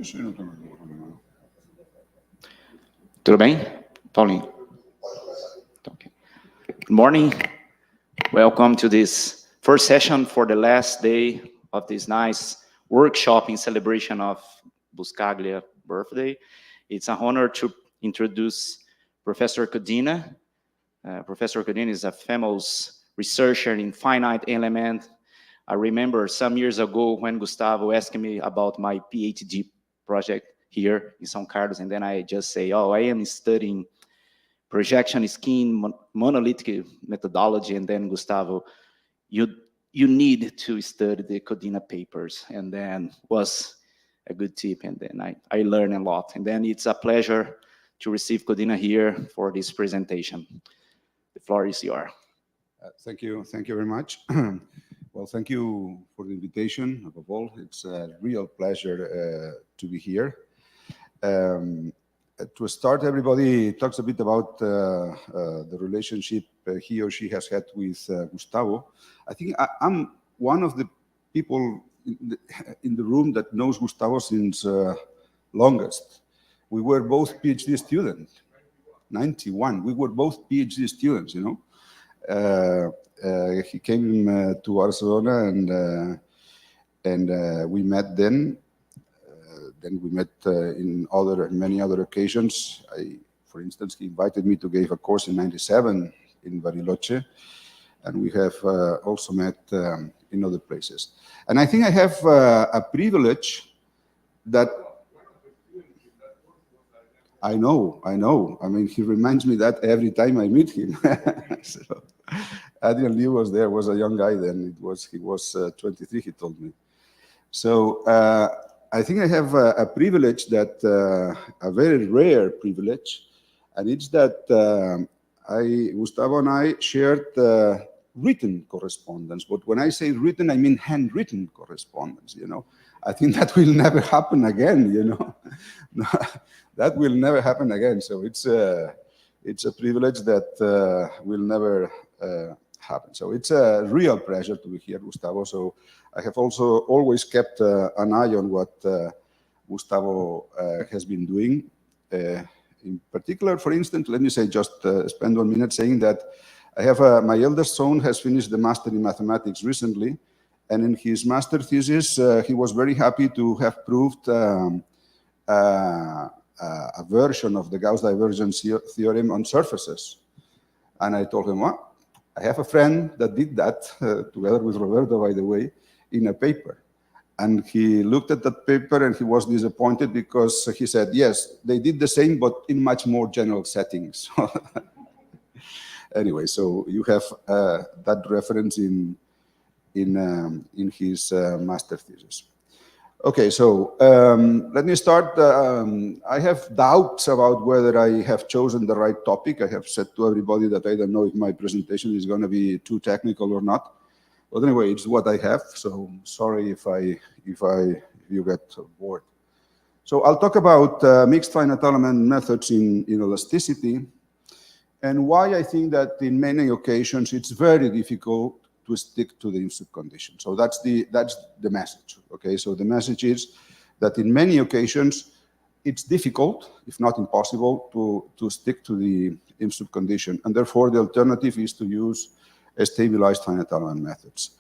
Tudo bem? Paulinho? Okay. Good morning. Welcome to this first session for the last day of this nice workshop in celebration of Buscaglia birthday. It's an honor to introduce Professor Codina. Professor Codina is a famous researcher in finite element. I remember some years ago when Gustavo asked me about my PhD project here in São Carlos, and then I just say, oh, I am studying projection scheme, monolithic methodology, and then Gustavo, you need to study the Codina papers, and then was a good tip, and then I learned a lot, and then it's a pleasure to receive Codina here for this presentation. The floor is yours. Thank you very much. Well, thank you for the invitation, above all. It's a real pleasure to be here. To start, everybody talks a bit about the relationship he or she has had with Gustavo. I think I'm one of the people in the room that knows Gustavo since longest. We were both PhD students, 91. We were both PhD students, you know. He came to Barcelona and we met then. Then we met in many other occasions. For instance, he invited me to give a course in '97 in Bariloche, and we have also met in other places. And I think I have a privilege that I know. I mean, he reminds me that every time I meet him. So, Adrian Liu was there, was a young guy then. He was 23, he told me. So I think I have a privilege that, a very rare privilege, and it's that Gustavo and I shared written correspondence. But when I say written, I mean handwritten correspondence, you know. I think that will never happen again, you know. That will never happen again. So it's a privilege that will never happen. So it's a real pleasure to be here, Gustavo. So I have also always kept an eye on what Gustavo has been doing. In particular, for instance, let me say, just spend 1 minute saying that I have my eldest son has finished the master in mathematics recently, and in his master thesis, he was very happy to have proved a version of the Gauss divergence theorem on surfaces. And I told him, well, I have a friend that did that, together with Roberto, by the way, in a paper. And he looked at that paper and he was disappointed because he said, yes, they did the same, but in much more general settings. Anyway, so you have that reference in his master thesis. Okay, so let me start. I have doubts about whether I have chosen the right topic. I have said to everybody that I don't know if my presentation is going to be too technical or not. But anyway, it's what I have. So sorry if you get bored. So I'll talk about mixed finite element methods in elasticity, and why I think that in many occasions it's very difficult to stick to the in-soup condition. So that's the message. Okay, so the message is that in many occasions it's difficult, if not impossible, to stick to the in-soup condition, and therefore the alternative is to use stabilized finite element methods.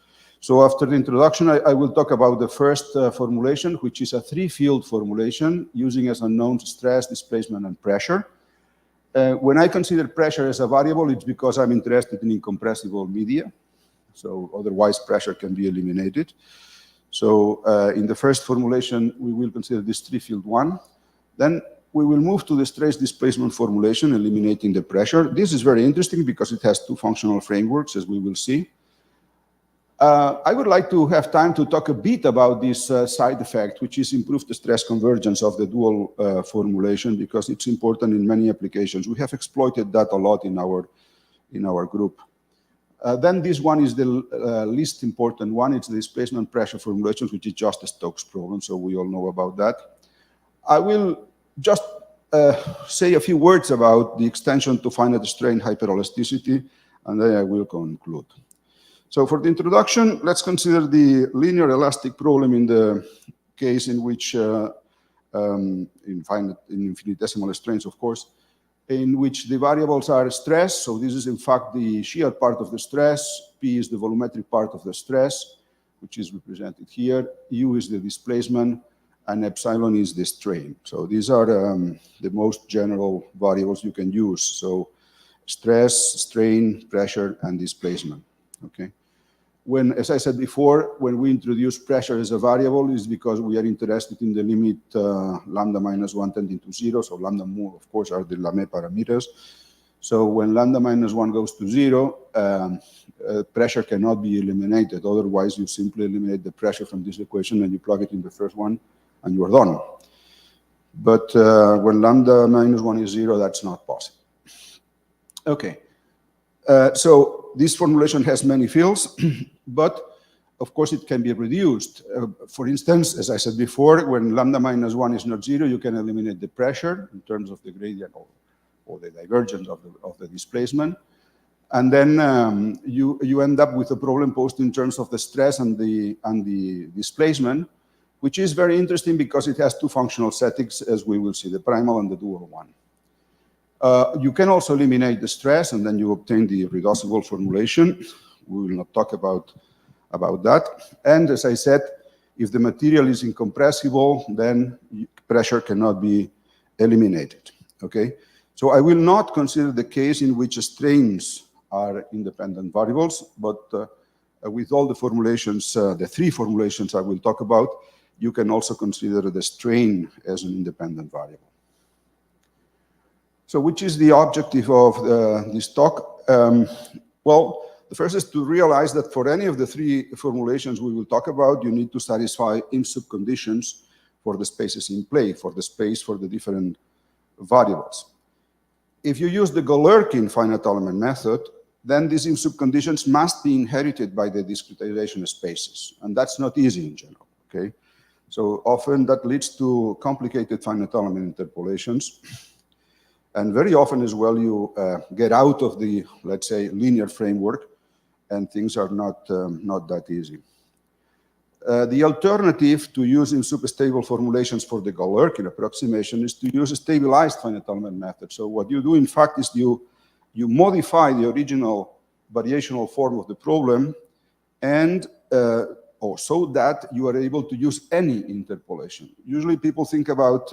So after the introduction, I will talk about the first formulation, which is a three-field formulation using as unknowns stress, displacement, and pressure. When I consider pressure as a variable, it's because I'm interested in incompressible media. So otherwise, pressure can be eliminated. So in the first formulation, we will consider this three-field one. Then we will move to the stress displacement formulation, eliminating the pressure. This is very interesting because it has two functional frameworks, as we will see. I would like to have time to talk a bit about this side effect, which is improved stress convergence of the dual formulation, because it's important in many applications. We have exploited that a lot in our group. Then this one is the least important one. It's the displacement pressure formulation, which is just a Stokes problem, so we all know about that. I will just say a few words about the extension to finite strain hyperelasticity, and then I will conclude. So for the introduction, let's consider the linear elastic problem in the case in which in infinitesimal strains, of course, in which the variables are stress. So this is in fact the shear part of the stress. P is the volumetric part of the stress, which is represented here. U is the displacement, and epsilon is the strain. So these are the most general variables you can use. So stress, strain, pressure, and displacement. Okay. When, as I said before, when we introduce pressure as a variable, is because we are interested in the limit lambda minus 1 tending to 0. So lambda mu, of course, are the Lamé parameters. So when lambda minus 1 goes to 0, pressure cannot be eliminated. Otherwise, you simply eliminate the pressure from this equation and you plug it in the first one, and you are done. But when lambda minus 1 is 0, that's not possible. Okay. So this formulation has many fields, but of course it can be reduced. For instance, as I said before, when lambda minus 1 is not 0, you can eliminate the pressure in terms of the gradient or the divergence of the displacement. And then you end up with a problem posed in terms of the stress and the displacement, which is very interesting because it has two functional settings, as we will see, the primal and the dual one. You can also eliminate the stress, and then you obtain the reducible formulation. We will not talk about that. And as I said, if the material is incompressible, then pressure cannot be eliminated. Okay? So I will not consider the case in which strains are independent variables, but with all the formulations, the three formulations I will talk about, you can also consider the strain as an independent variable. So which is the objective of this talk? Well, the first is to realize that for any of the three formulations we will talk about, you need to satisfy IMSUB conditions for the spaces in play, for the space for the different variables. If you use the Galerkin finite element method, then these IMSUB conditions must be inherited by the discretization spaces, and that's not easy in general, okay? So often that leads to complicated finite element interpolations. And very often as well, you get out of the, let's say, linear framework, and things are not that easy. The alternative to using superstable formulations for the Galerkin approximation is to use a stabilized finite element method. So what you do, in fact, is you modify the original variational form of the problem, and so that you are able to use any interpolation. Usually people think about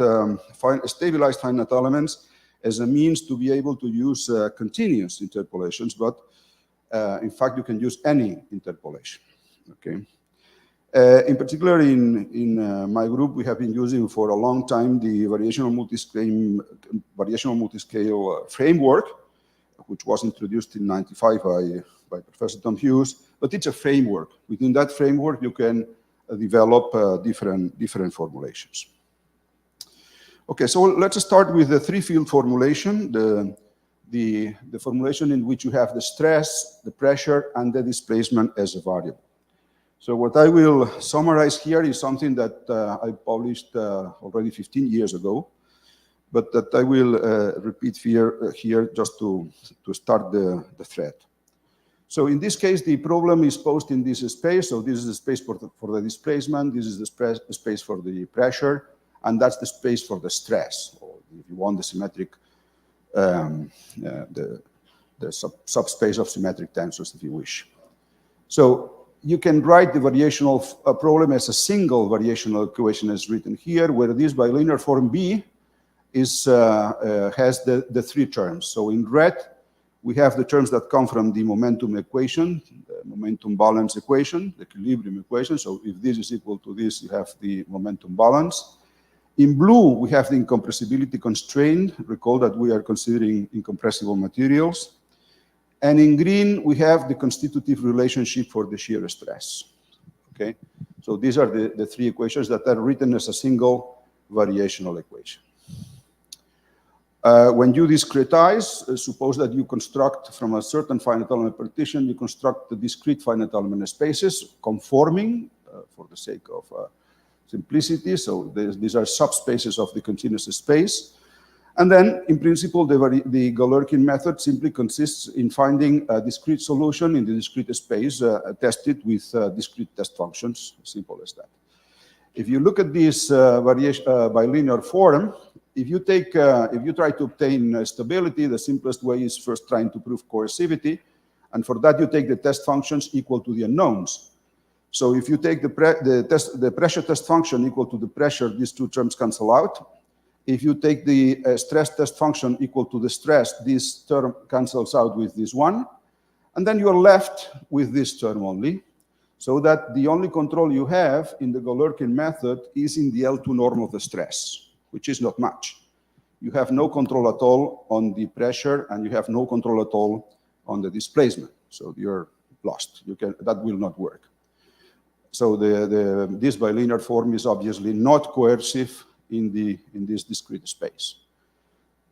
stabilized finite elements as a means to be able to use continuous interpolations, but in fact, you can use any interpolation, okay? In particular, in my group, we have been using for a long time the variational multiscale framework, which was introduced in '95 by Professor Tom Hughes, but it's a framework. Within that framework, you can develop different formulations. Okay, so let's start with the three-field formulation, the formulation in which you have the stress, the pressure, and the displacement as a variable. So what I will summarize here is something that I published already 15 years ago, but that I will repeat here just to start the thread. So in this case, the problem is posed in this space. So this is the space for the displacement, this is the space for the pressure, and that's the space for the stress, or if you want the symmetric, the subspace of symmetric tensors, if you wish. So you can write the variational problem as a single variational equation as written here, where this bilinear form B has the three terms. So in red, we have the terms that come from the momentum equation, the momentum balance equation, the equilibrium equation. So if this is equal to this, you have the momentum balance. In blue, we have the incompressibility constraint. Recall that we are considering incompressible materials. And in green, we have the constitutive relationship for the shear stress. Okay? So these are the three equations that are written as a single variational equation. When you discretize, suppose that you construct from a certain finite element partition, you construct the discrete finite element spaces conforming, for the sake of simplicity. So these are subspaces of the continuous space. And then, in principle, the Galerkin method simply consists in finding a discrete solution in the discrete space tested with discrete test functions, simple as that. If you look at this bilinear form, if you try to obtain stability, the simplest way is first trying to prove coercivity, and for that you take the test functions equal to the unknowns. So if you take the pressure test function equal to the pressure, these two terms cancel out. If you take the stress test function equal to the stress, this term cancels out with this one. And then you're left with this term only, so that the only control you have in the Galerkin method is in the L2 norm of the stress, which is not much. You have no control at all on the pressure, and you have no control at all on the displacement. So you're lost. That will not work. So this bilinear form is obviously not coercive in this discrete space.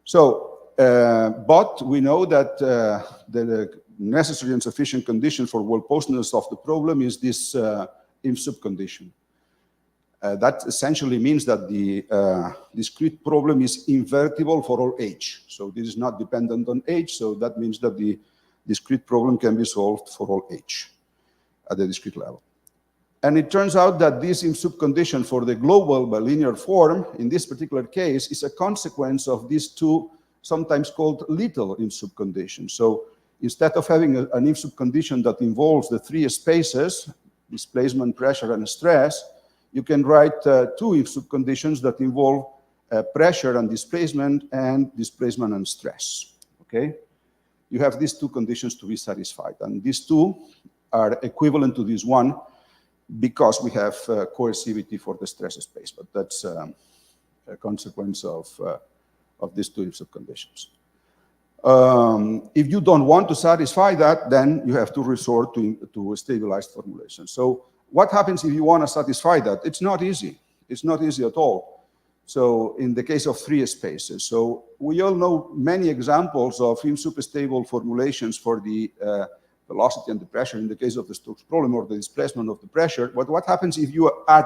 So, but we know that the necessary and sufficient condition for well-postedness of the problem is this IMSUB condition. That essentially means that the discrete problem is invertible for all h. So this is not dependent on h, so that means that the discrete problem can be solved for all h at the discrete level. And it turns out that this IMSUB condition for the global bilinear form, in this particular case, is a consequence of these two, sometimes called little IMSUB conditions. So instead of having an IMSUB condition that involves the three spaces, displacement, pressure, and stress, you can write two IMSUB conditions that involve pressure and displacement and stress. Okay? You have these two conditions to be satisfied, and these two are equivalent to this one, because we have coercivity for the stress space, but that's a consequence of these two IMSUB conditions. If you don't want to satisfy that, then you have to resort to a stabilized formulation. So what happens if you want to satisfy that? It's not easy. It's not easy at all. So in the case of three spaces, so we all know many examples of IMSUB stable formulations for the velocity and the pressure in the case of the Stokes problem, or the displacement of the pressure. But what happens if you add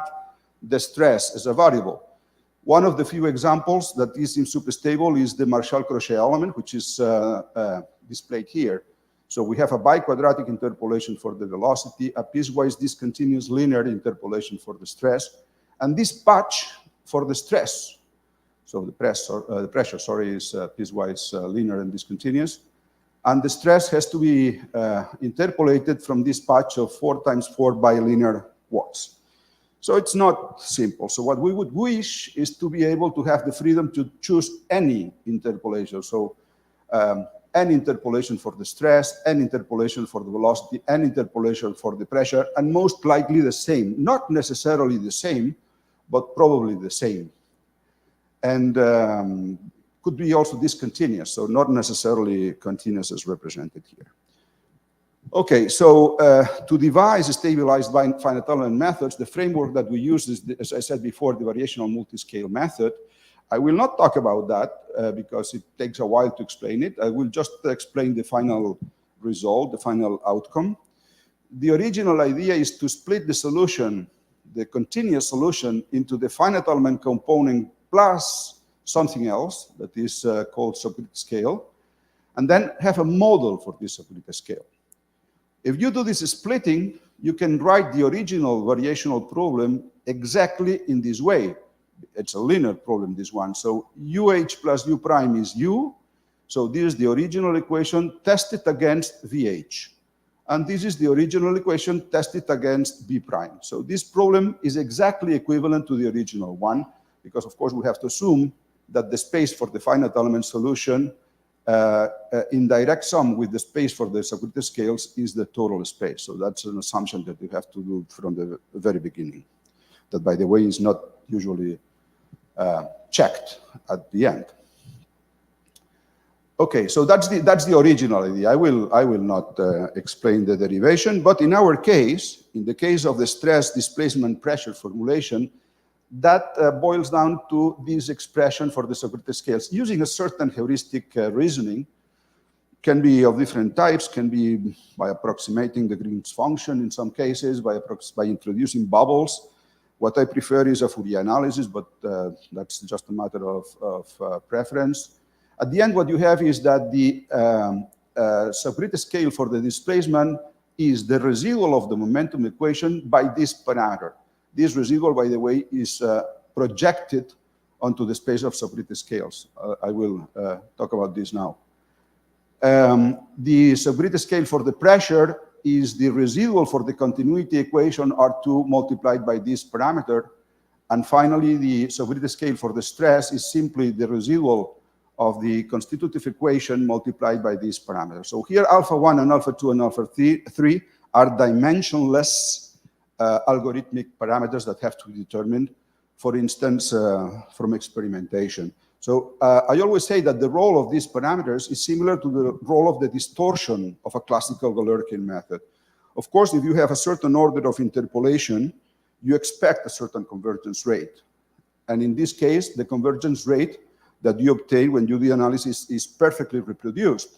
the stress as a variable? One of the few examples that is IMSUB stable is the Marshall-Crochet element, which is displayed here. So we have a biquadratic interpolation for the velocity, a piecewise discontinuous linear interpolation for the stress, and this patch for the stress. So the pressure, is piecewise linear and discontinuous. And the stress has to be interpolated from this patch of 4 times 4 bilinear watts. So it's not simple. So what we would wish is to be able to have the freedom to choose any interpolation. So any interpolation for the stress, any interpolation for the velocity, any interpolation for the pressure, and most likely the same. Not necessarily the same, but probably the same. And could be also discontinuous, so not necessarily continuous as represented here. Okay, so to devise stabilized finite element methods, the framework that we use is, as I said before, the variational multiscale method. I will not talk about that because it takes a while to explain it. I will just explain the final result, the final outcome. The original idea is to split the solution, the continuous solution, into the finite element component plus something else that is called Socrates scale, and then have a model for this Socrates scale. If you do this splitting, you can write the original variational problem exactly in this way. It's a linear problem, this one. So UH plus U prime is U. So this is the original equation tested against VH. And this is the original equation tested against B prime. So this problem is exactly equivalent to the original one, because of course we have to assume that the space for the finite element solution in direct sum with the space for the Socrates scales is the total space. So that's an assumption that you have to do from the very beginning. That, by the way, is not usually checked at the end. Okay, so that's the original idea. I will not explain the derivation, but in our case, in the case of the stress displacement pressure formulation, that boils down to this expression for the Socrates scales using a certain heuristic reasoning. Can be of different types, can be by approximating the Green's function in some cases, by introducing bubbles. What I prefer is a Fourier analysis, but that's just a matter of preference. At the end, what you have is that the Socrates scale for the displacement is the residual of the momentum equation by this parameter. This residual, by the way, is projected onto the space of subgrid scales. I will talk about this now. The subgrid scale for the pressure is the residual for the continuity equation R2 multiplied by this parameter. And finally, the subgrid scale for the stress is simply the residual of the constitutive equation multiplied by this parameter. So here, alpha 1 and alpha 2 and alpha 3 are dimensionless algorithmic parameters that have to be determined, for instance, from experimentation. So I always say that the role of these parameters is similar to the role of the distortion of a classical Galerkin method. Of course, if you have a certain order of interpolation, you expect a certain convergence rate. And in this case, the convergence rate that you obtain when you do the analysis is perfectly reproduced.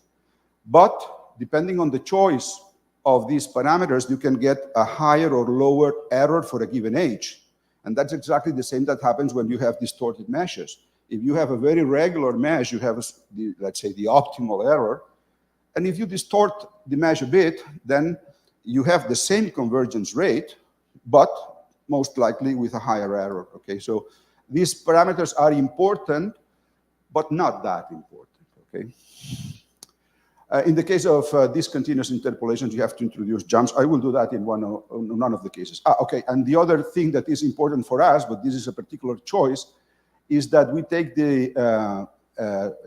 But depending on the choice of these parameters, you can get a higher or lower error for a given age. And that's exactly the same that happens when you have distorted meshes. If you have a very regular mesh, you have, let's say, the optimal error. And if you distort the mesh a bit, then you have the same convergence rate, but most likely with a higher error. Okay, so these parameters are important, but not that important. Okay. In the case of discontinuous interpolations, you have to introduce jumps. I will do that in none of the cases. Okay, and the other thing that is important for us, but this is a particular choice, is that we take the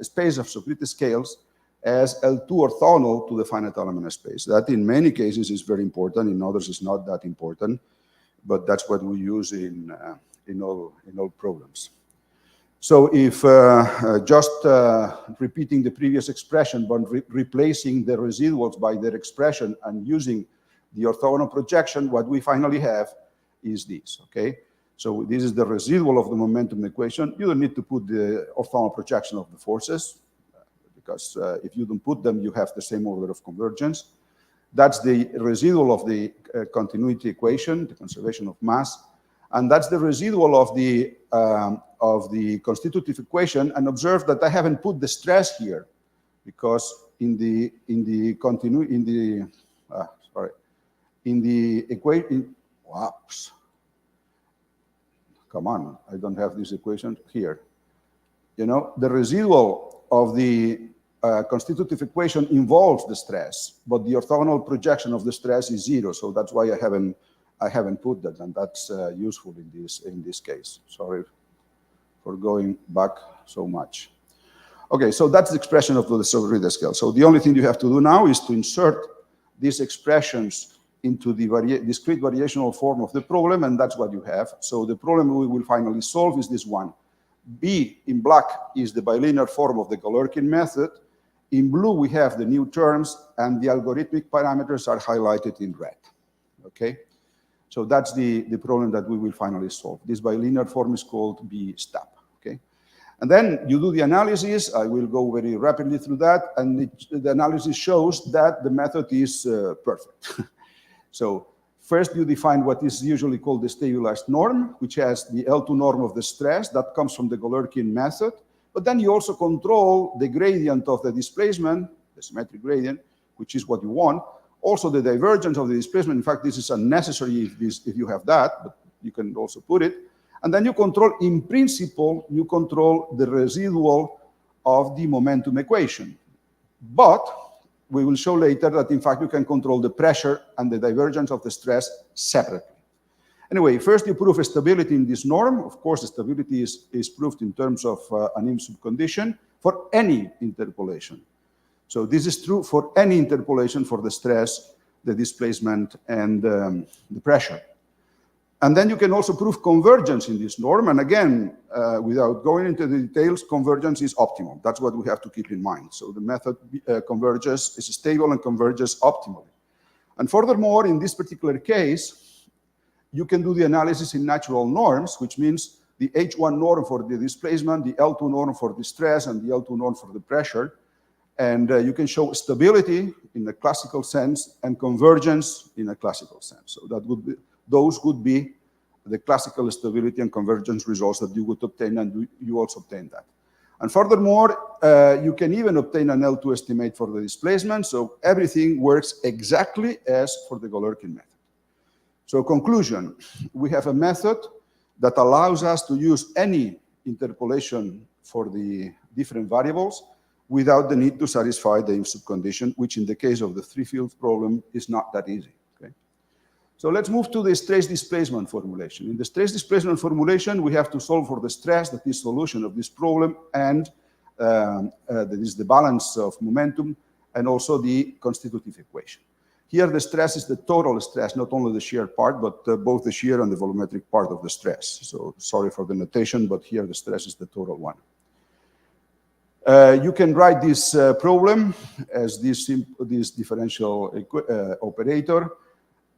space of subgrid scales as L2 orthogonal to the finite element space. That in many cases is very important, in others it's not that important, but that's what we use in all problems. So if just repeating the previous expression, but replacing the residuals by their expression and using the orthogonal projection, what we finally have is this, okay? So this is the residual of the momentum equation. You don't need to put the orthogonal projection of the forces, because if you don't put them, you have the same order of convergence. That's the residual of the continuity equation, the conservation of mass. And that's the residual of the constitutive equation. And observe that I haven't put the stress here, because in the equation, whoops. Come on, I don't have this equation here. You know, the residual of the constitutive equation involves the stress, but the orthogonal projection of the stress is 0. So that's why I haven't put that, and that's useful in this case. Sorry for going back so much. Okay, so that's the expression of the subgrid scale. So the only thing you have to do now is to insert these expressions into the discrete variational form of the problem, and that's what you have. So the problem we will finally solve is this one. B in black is the bilinear form of the Galerkin method. In blue, we have the new terms, and the algorithmic parameters are highlighted in red. Okay? So that's the problem that we will finally solve. This bilinear form is called B step. Okay? And then you do the analysis. I will go very rapidly through that, and the analysis shows that the method is perfect. So first you define what is usually called the stabilized norm, which has the L2 norm of the stress that comes from the Galerkin method. But then you also control the gradient of the displacement, the symmetric gradient, which is what you want. Also the divergence of the displacement. In fact, this is unnecessary if you have that, but you can also put it. And then you control, in principle, you control the residual of the momentum equation. But we will show later that, in fact, you can control the pressure and the divergence of the stress separately. Anyway, first you prove stability in this norm. Of course, stability is proved in terms of an in-sub condition for any interpolation. So this is true for any interpolation for the stress, the displacement, and the pressure. And then you can also prove convergence in this norm. And again, without going into the details, convergence is optimal. That's what we have to keep in mind. So the method converges, is stable and converges optimally. And furthermore, in this particular case, you can do the analysis in natural norms, which means the H1 norm for the displacement, the L2 norm for the stress, and the L2 norm for the pressure. And you can show stability in a classical sense and convergence in a classical sense. So that would be, those would be the classical stability and convergence results that you would obtain, and you also obtain that. And furthermore, you can even obtain an L2 estimate for the displacement, so everything works exactly as for the Galerkin method. So conclusion, we have a method that allows us to use any interpolation for the different variables without the need to satisfy the if-sub condition, which in the case of the three-field problem is not that easy. Okay? So let's move to the stress displacement formulation. In the stress displacement formulation, we have to solve for the stress, that is solution of this problem, and that is the balance of momentum, and also the constitutive equation. Here the stress is the total stress, not only the shear part, but both the shear and the volumetric part of the stress. So sorry for the notation, but here the stress is the total one. You can write this problem as this differential operator,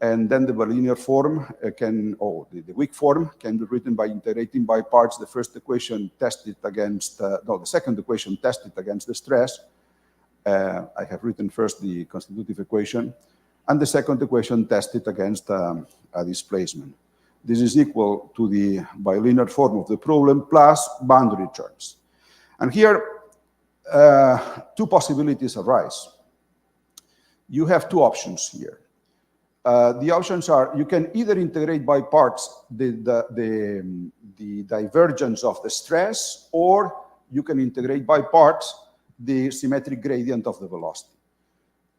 and then the bilinear form the weak form can be written by integrating by parts the first equation tested against, the second equation tested against the stress. I have written first the constitutive equation, and the second equation tested against a displacement. This is equal to the bilinear form of the problem plus boundary terms. And here, two possibilities arise. You have two options here. The options are, you can either integrate by parts the divergence of the stress, or you can integrate by parts the symmetric gradient of the velocity.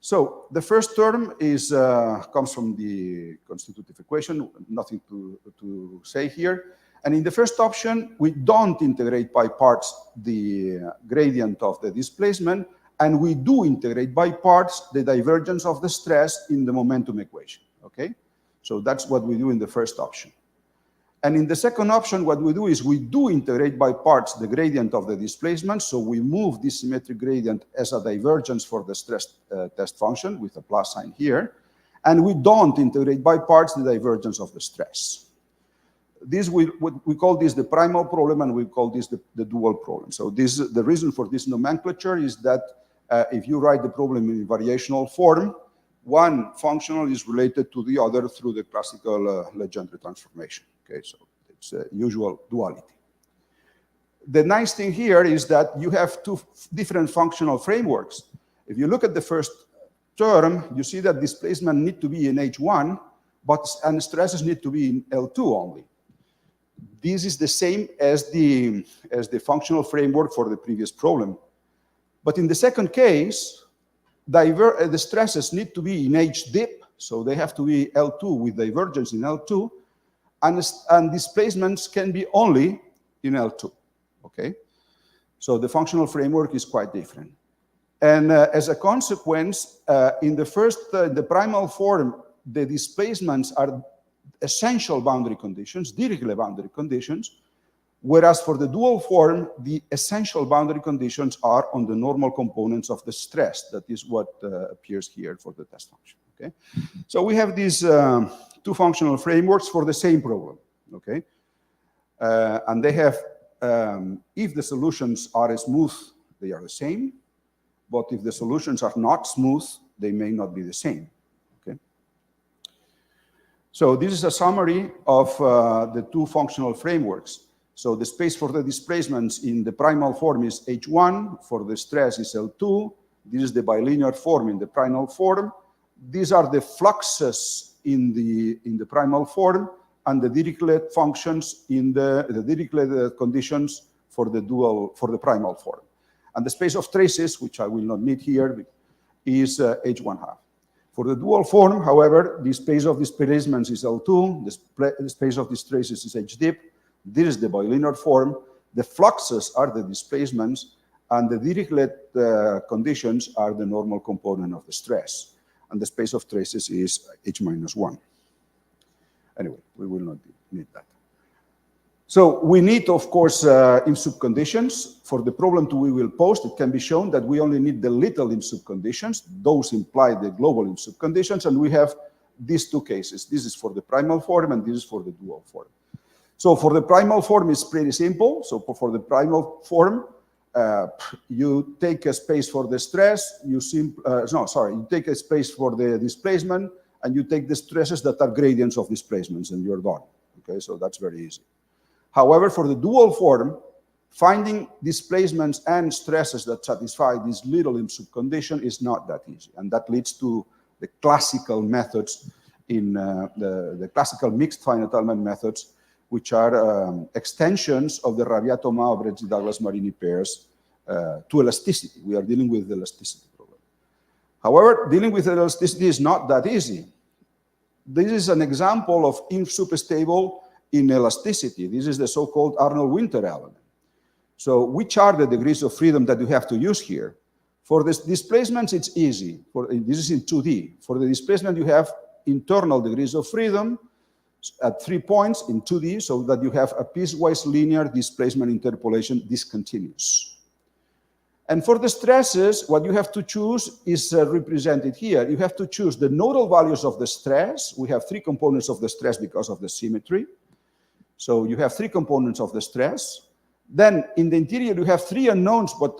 So the first term is comes from the constitutive equation, nothing to say here. And in the first option, we don't integrate by parts the gradient of the displacement, and we do integrate by parts the divergence of the stress in the momentum equation, okay? So that's what we do in the first option. And in the second option, what we do is we do integrate by parts the gradient of the displacement, so we move this symmetric gradient as a divergence for the stress test function with a plus sign here, and we don't integrate by parts the divergence of the stress. This we call this the primal problem, and we call this the dual problem. So this, the reason for this nomenclature is that if you write the problem in variational form, one functional is related to the other through the classical Legendre transformation. Okay, so it's a usual duality. The nice thing here is that you have two different functional frameworks. If you look at the first term, you see that displacement need to be in H1, and stresses need to be in L2 only. This is the same as the functional framework for the previous problem. But in the second case, the stresses need to be in H dip, so they have to be L2 with divergence in L2, and displacements can be only in L2, okay? So the functional framework is quite different. And as a consequence, in the primal form, the displacements are essential boundary conditions, Dirichlet boundary conditions, whereas for the dual form, the essential boundary conditions are on the normal components of the stress. That is what appears here for the test function, okay? So we have these two functional frameworks for the same problem, okay? And they have, if the solutions are smooth, they are the same, but if the solutions are not smooth, they may not be the same, okay? So this is a summary of the two functional frameworks. So the space for the displacements in the primal form is H1, for the stress is L2. This is the bilinear form in the primal form. These are the fluxes in the primal form, and the Dirichlet functions in the Dirichlet conditions for the primal form. And the space of traces, which I will not need here, is H1 half. For the dual form, however, the space of displacements is L2, the space of these traces is H dip. This is the bilinear form. The fluxes are the displacements, and the Dirichlet conditions are the normal component of the stress. And the space of traces is H-1. Anyway, we will not need that. So we need, of course, in-sub conditions. For the problem we will post, it can be shown that we only need the little in-sub conditions. Those imply the global in-sub conditions, and we have these two cases. This is for the primal form, and this is for the dual form. So for the primal form, it's pretty simple. So for the primal form, you take a space for the stress, you take a space for the displacement, and you take the stresses that are gradients of displacements, and you're done. Okay, so that's very easy. However, for the dual form, finding displacements and stresses that satisfy this little in-sub condition is not that easy, and that leads to the classical methods in the classical mixed finite element methods, which are extensions of the Rabiato-Mao-Bretzi-Douglas-Marini pairs to elasticity. We are dealing with the elasticity problem. However, dealing with elasticity is not that easy. This is an example of inf superstable inelasticity. This is the so-called Arnold-Winter element. So which are the degrees of freedom that you have to use here? For this displacements, it's easy. This is in 2D. For the displacement, you have internal degrees of freedom at 3 points in 2D, so that you have a piecewise linear displacement interpolation discontinuous. And for the stresses, what you have to choose is represented here. You have to choose the nodal values of the stress. We have 3 components of the stress because of the symmetry. So you have 3 components of the stress. Then in the interior, you have 3 unknowns, but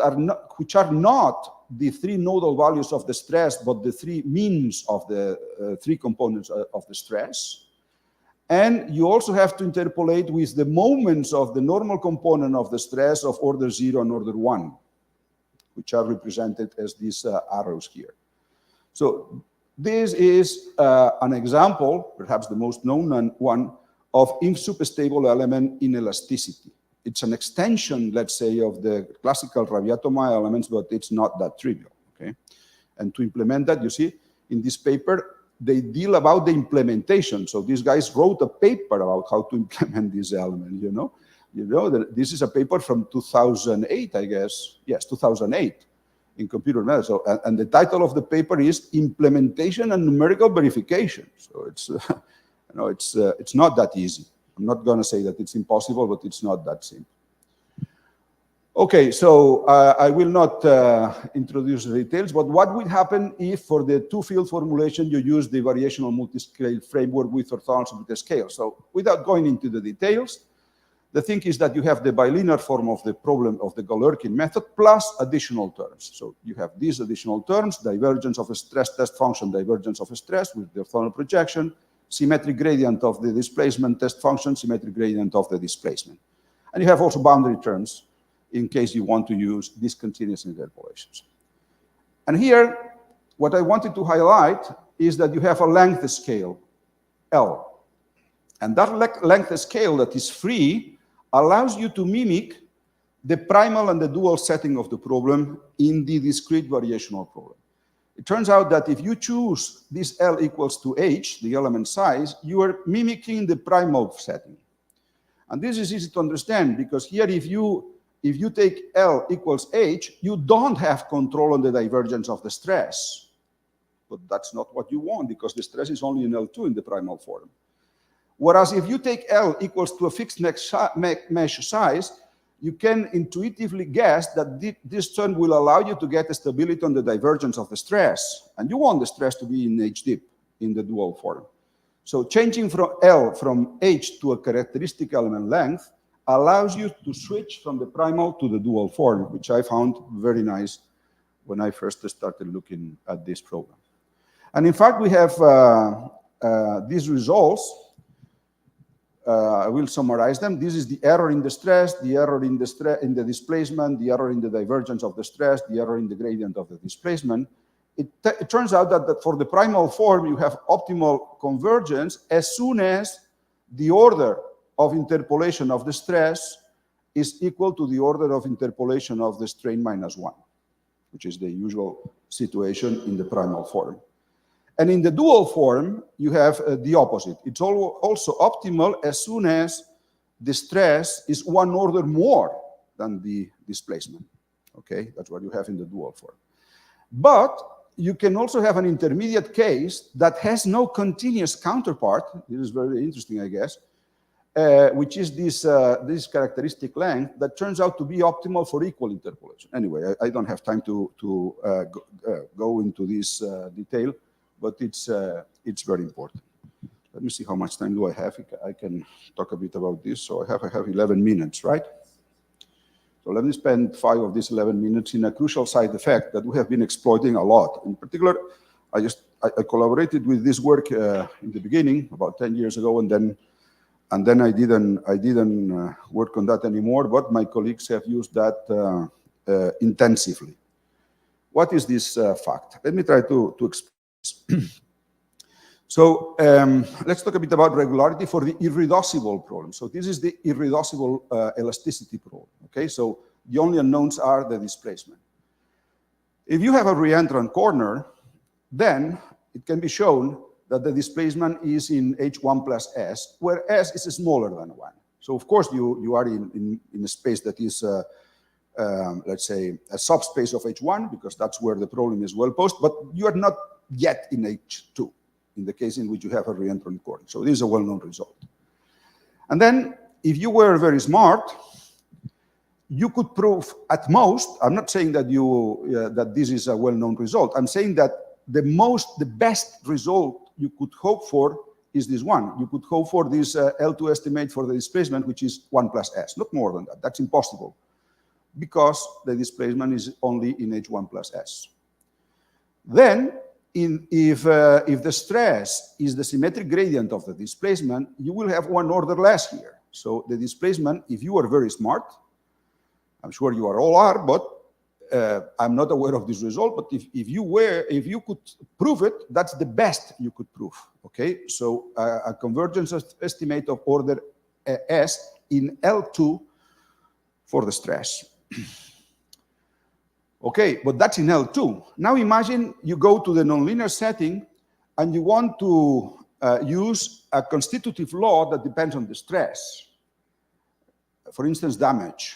which are not the 3 nodal values of the stress, but the 3 means of the 3 components of the stress. And you also have to interpolate with the moments of the normal component of the stress of order 0 and order 1, which are represented as these arrows here. So this is an example, perhaps the most known one, of inf superstable element inelasticity. It's an extension, let's say, of the classical Rabiato-Mao elements, but it's not that trivial, okay? And to implement that, you see, in this paper, they deal about the implementation. So these guys wrote a paper about how to implement this element, you know? This is a paper from 2008, I guess. Yes, 2008 in computer methods. So, and the title of the paper is Implementation and Numerical Verification. So it's, it's not that easy. I'm not going to say that it's impossible, but it's not that simple. Okay, so I will not introduce the details, but what would happen if for the 2-field formulation you use the variational multiscale framework with orthogonal with the scale? So without going into the details, the thing is that you have the bilinear form of the problem of the Galerkin method plus additional terms. So you have these additional terms, divergence of a stress test function, divergence of a stress with the orthogonal projection, symmetric gradient of the displacement test function, symmetric gradient of the displacement. And you have also boundary terms in case you want to use discontinuous interpolations. And here, what I wanted to highlight is that you have a length scale, L. And that length scale that is free allows you to mimic the primal and the dual setting of the problem in the discrete variational problem. It turns out that if you choose this L equals to H, the element size, you are mimicking the primal setting. And this is easy to understand because here if you take L equals H, you don't have control on the divergence of the stress. But that's not what you want because the stress is only in L2 in the primal form. Whereas if you take L equals to a fixed mesh size, you can intuitively guess that this term will allow you to get a stability on the divergence of the stress. And you want the stress to be in H dip in the dual form. So changing from L from H to a characteristic element length allows you to switch from the primal to the dual form, which I found very nice when I first started looking at this program. And in fact, we have these results. I will summarize them. This is the error in the stress, the error in the displacement, the error in the divergence of the stress, the error in the gradient of the displacement. It turns out that for the primal form, you have optimal convergence as soon as the order of interpolation of the stress is equal to the order of interpolation of the strain -1, which is the usual situation in the primal form. And in the dual form, you have the opposite. It's also optimal as soon as the stress is 1 order more than the displacement. Okay, that's what you have in the dual form. But you can also have an intermediate case that has no continuous counterpart. This is very interesting, I guess, which is this characteristic length that turns out to be optimal for equal interpolation. Anyway, I don't have time to go into this detail, but it's very important. Let me see how much time do I have. I can talk a bit about this. So I have 11 minutes, right? So let me spend 5 of these 11 minutes in a crucial side effect that we have been exploiting a lot. In particular, I collaborated with this work in the beginning, about 10 years ago, and then I didn't work on that anymore, but my colleagues have used that intensively. What is this fact? Let me try to explain. So let's talk a bit about regularity for the irreducible problem. So this is the irreducible elasticity problem, okay? So the only unknowns are the displacement. If you have a reentrant corner, then it can be shown that the displacement is in h1 plus s, where s is smaller than 1. So of course you are in a space that is, let's say, a subspace of h1, because that's where the problem is well posed, but you are not yet in h2, in the case in which you have a reentrant corner. So this is a well-known result. And then, if you were very smart, you could prove at most, I'm not saying that that this is a well-known result, I'm saying that the best result you could hope for is this one. You could hope for this L2 estimate for the displacement, which is 1 plus s, not more than that. That's impossible, because the displacement is only in h1 plus s. Then, if the stress is the symmetric gradient of the displacement, you will have one order less here. So the displacement, if you are very smart, I'm sure you all are, but I'm not aware of this result, but if you could prove it, that's the best you could prove, okay? So a convergence estimate of order S in L2 for the stress. Okay, but that's in L2. Now imagine you go to the nonlinear setting and you want to use a constitutive law that depends on the stress. For instance, damage,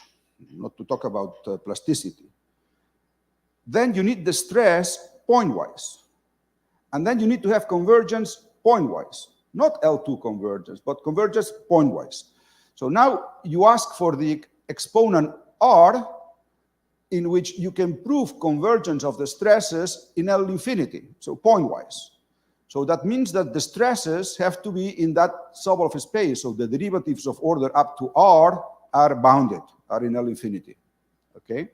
not to talk about plasticity. Then you need the stress pointwise. And then you need to have convergence pointwise. Not L2 convergence, but convergence pointwise. So now you ask for the exponent R, in which you can prove convergence of the stresses in L infinity, so pointwise. So that means that the stresses have to be in that sub of space. So the derivatives of order up to R are bounded, are in L infinity, okay?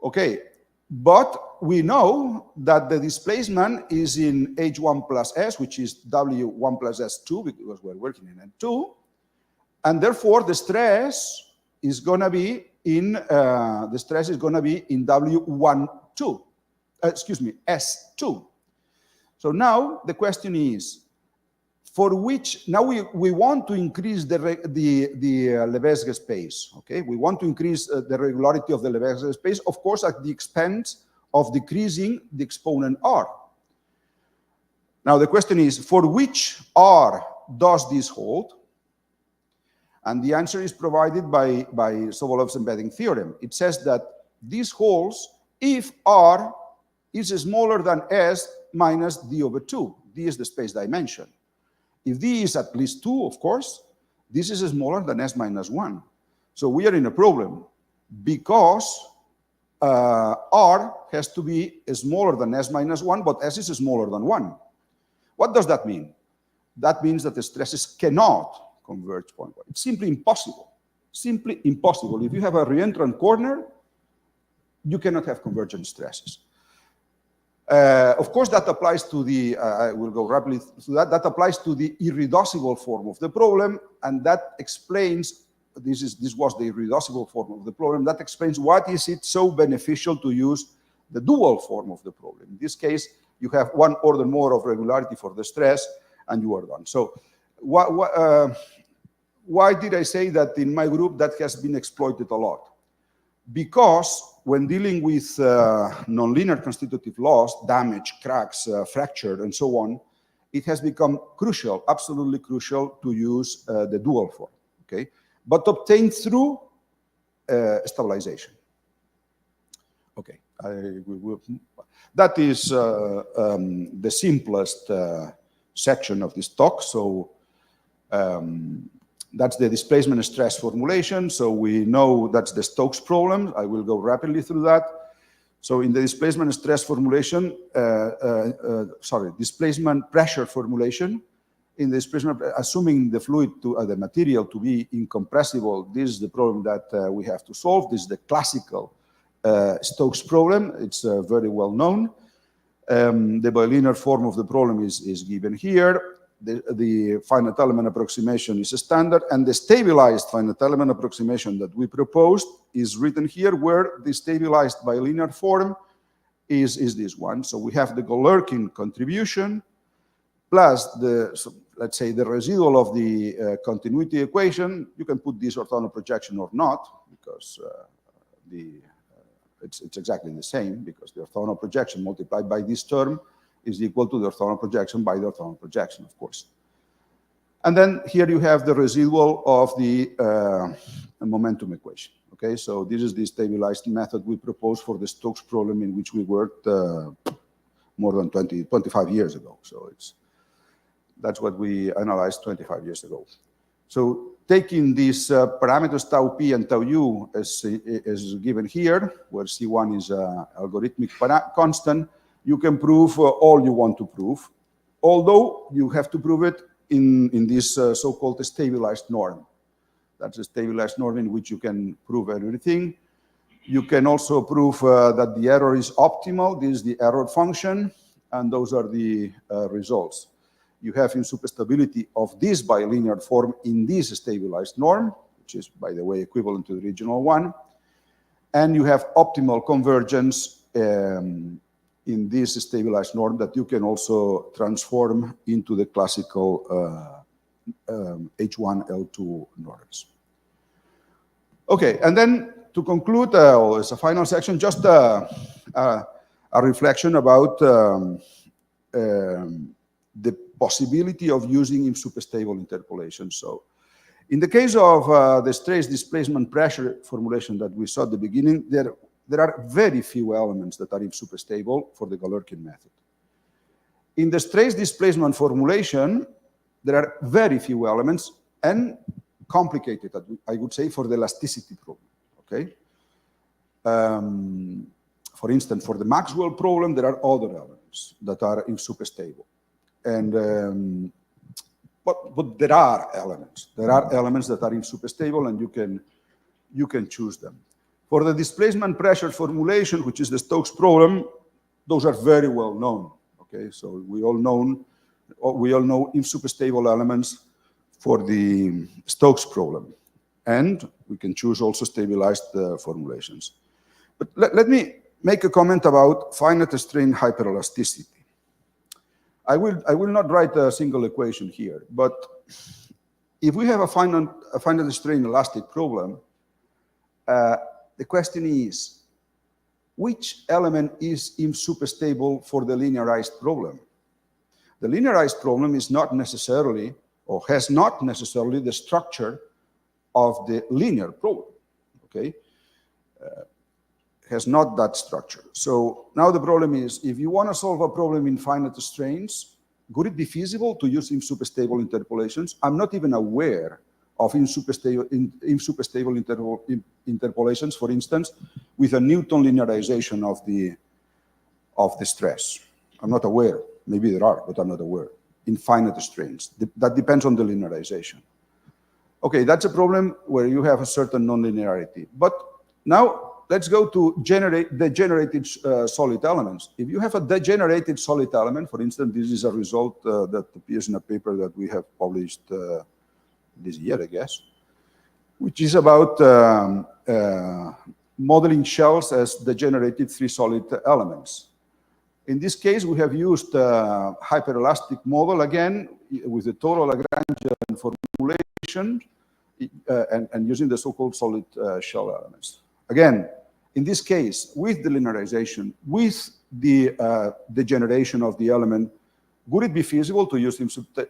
Okay, but we know that the displacement is in h1 plus s, which is w1 plus s2, because we're working in n2, and therefore the stress is going to be in w1 2, excuse me, s2. So now the question is, for which, now we want to increase the Lebesgue space, okay? We want to increase the regularity of the Lebesgue space, of course, at the expense of decreasing the exponent R. Now the question is, for which R does this hold? And the answer is provided by Sobolov's embedding theorem. It says that this holds if R is smaller than S minus D over 2. D is the space dimension. If D is at least 2, of course, this is smaller than S minus 1. So we are in a problem because R has to be smaller than S minus 1, but S is smaller than 1. What does that mean? That means that the stresses cannot converge pointwise. It's simply impossible. Simply impossible. If you have a reentrant corner, you cannot have convergent stresses. Of course, that applies to the, I will go rapidly through that, that applies to the irreducible form of the problem, and that explains, this was the irreducible form of the problem, that explains what is it so beneficial to use the dual form of the problem. In this case, you have one order more of regularity for the stress, and you are done. So, why did I say that in my group that has been exploited a lot? Because when dealing with nonlinear constitutive laws, damage, cracks, fracture, and so on, it has become crucial, absolutely crucial, to use the dual form, okay? But obtained through stabilization. Okay, that is the simplest section of this talk. So that's the displacement stress formulation. So we know that's the Stokes problem. I will go rapidly through that. So in the displacement stress formulation, displacement pressure formulation, in the displacement, assuming the fluid the material to be incompressible, this is the problem that we have to solve. This is the classical Stokes problem. It's very well known. The bilinear form of the problem is given here. The finite element approximation is a standard, and the stabilized finite element approximation that we proposed is written here, where the stabilized bilinear form is this one. So we have the Galerkin contribution, plus let's say the residual of the continuity equation. You can put this orthogonal projection or not, because it's exactly the same, because the orthogonal projection multiplied by this term is equal to the orthogonal projection by the orthogonal projection, of course. And then here you have the residual of the momentum equation. Okay, so this is the stabilized method we proposed for the Stokes problem, in which we worked more than 25 years ago. So that's what we analyzed 25 years ago. So taking these parameters tau p and tau u as given here, where C1 is an algorithmic constant, you can prove all you want to prove, although you have to prove it in this so-called stabilized norm. That's a stabilized norm in which you can prove everything. You can also prove that the error is optimal. This is the error function, and those are the results. You have insupestability of this bilinear form in this stabilized norm, which is, by the way, equivalent to the original one. And you have optimal convergence in this stabilized norm that you can also transform into the classical H1, L2 norms. Okay, and then to conclude, as a final section, just a reflection about the possibility of using insupestable interpolation. So in the case of the stress displacement pressure formulation that we saw at the beginning, there are very few elements that are insupestable for the Galerkin method. In the stress displacement formulation, there are very few elements and complicated, I would say, for the elasticity problem. Okay. For instance, for the Maxwell problem, there are other elements that are insupestable. And but there are elements. There are elements that are insupestable, and you can choose them. For the displacement pressure formulation, which is the Stokes problem, those are very well known. Okay, so we all know insupestable elements for the Stokes problem, and we can choose also stabilized formulations. But let me make a comment about finite strain hyperelasticity. I will not write a single equation here, but if we have a finite strain elastic problem, the question is, which element is insupestable for the linearized problem? The linearized problem is not necessarily, or has not necessarily, the structure of the linear problem, okay? Has not that structure. So now the problem is, if you want to solve a problem in finite strains, would it be feasible to use insupestable interpolations? I'm not even aware of insupestable interpolations, for instance, with a Newton linearization of the stress. I'm not aware. Maybe there are, but I'm not aware. In finite strains. That depends on the linearization. Okay, that's a problem where you have a certain nonlinearity. But now let's go to degenerated solid elements. If you have a degenerated solid element, for instance, this is a result that appears in a paper that we have published this year, I guess, which is about modeling shells as degenerated three solid elements. In this case, we have used a hyperelastic model again with the total Lagrangian formulation and using the so-called solid shell elements. Again, in this case, with the linearization, with the degeneration of the element, would it be feasible to use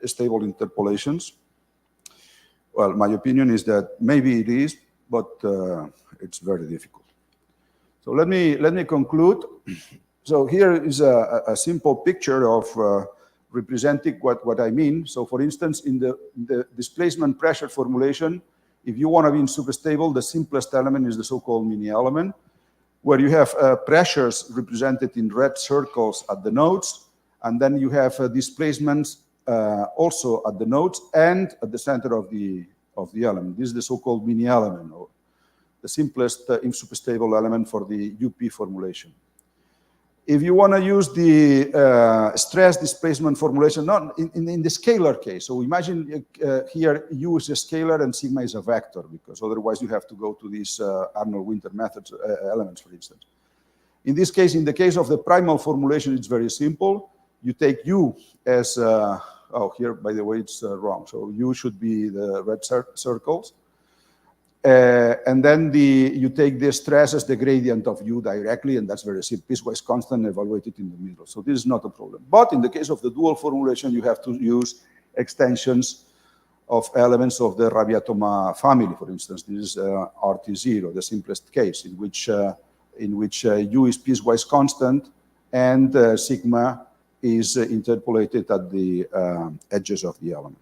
stable interpolations? Well, my opinion is that maybe it is, but it's very difficult. So let me conclude. So here is a simple picture of representing what I mean. So for instance, in the displacement pressure formulation, if you want to be insupestable, the simplest element is the so-called mini element, where you have pressures represented in red circles at the nodes, and then you have displacements also at the nodes and at the center of the element. This is the so-called mini element, or the simplest insupestable element for the UP formulation. If you want to use the stress displacement formulation, not in the scalar case, so imagine here U is a scalar and sigma is a vector, because otherwise you have to go to these Arnold-Winter methods elements, for instance. In this case, in the case of the primal formulation, it's very simple. you take U as, oh, here, by the way, it's wrong. So U should be the red circles. And then you take the stress as the gradient of U directly, and that's very simple. Piecewise constant evaluated in the middle. So this is not a problem. But in the case of the dual formulation, you have to use extensions of elements of the Rabiatoma family, for instance. This is RT0, the simplest case, in which U is piecewise constant and sigma is interpolated at the edges of the element.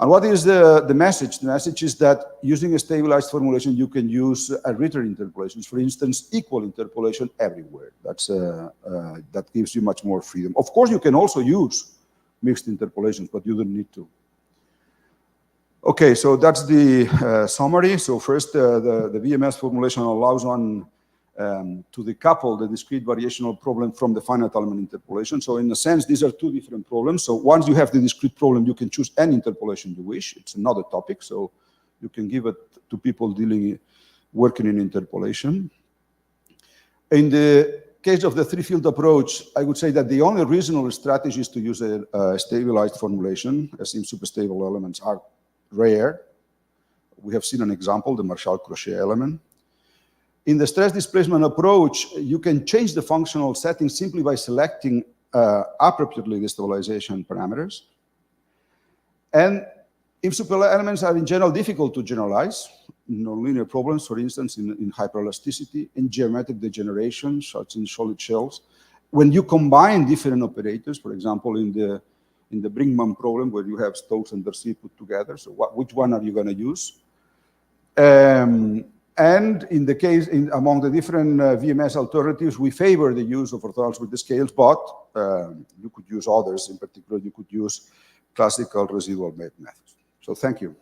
And what is the message? The message is that using a stabilized formulation, you can use arbitrary interpolations, for instance, equal interpolation everywhere. That gives you much more freedom. Of course, you can also use mixed interpolations, but you don't need to. Okay, so that's the summary. So first, the VMS formulation allows one to decouple the discrete variational problem from the finite element interpolation. So in a sense, these are two different problems. So once you have the discrete problem, you can choose any interpolation you wish. It's another topic, so you can give it to people working in interpolation. In the case of the three-field approach, I would say that the only reasonable strategy is to use a stabilized formulation, as in superstable elements are rare. We have seen an example, the Marshall-Crochet element. In the stress displacement approach, you can change the functional setting simply by selecting appropriately the stabilization parameters. And if superelements are in general difficult to generalize, nonlinear problems, for instance, in hyperelasticity, in geometric degeneration, such in solid shells, when you combine different operators, for example, in the Brinkmann problem, where you have Stokes and Darcy put together, so which one are you going to use? And in the case, among the different VMS alternatives, we favor the use of orthogonals with the scales, but you could use others. In particular, you could use classical residual methods. So thank you.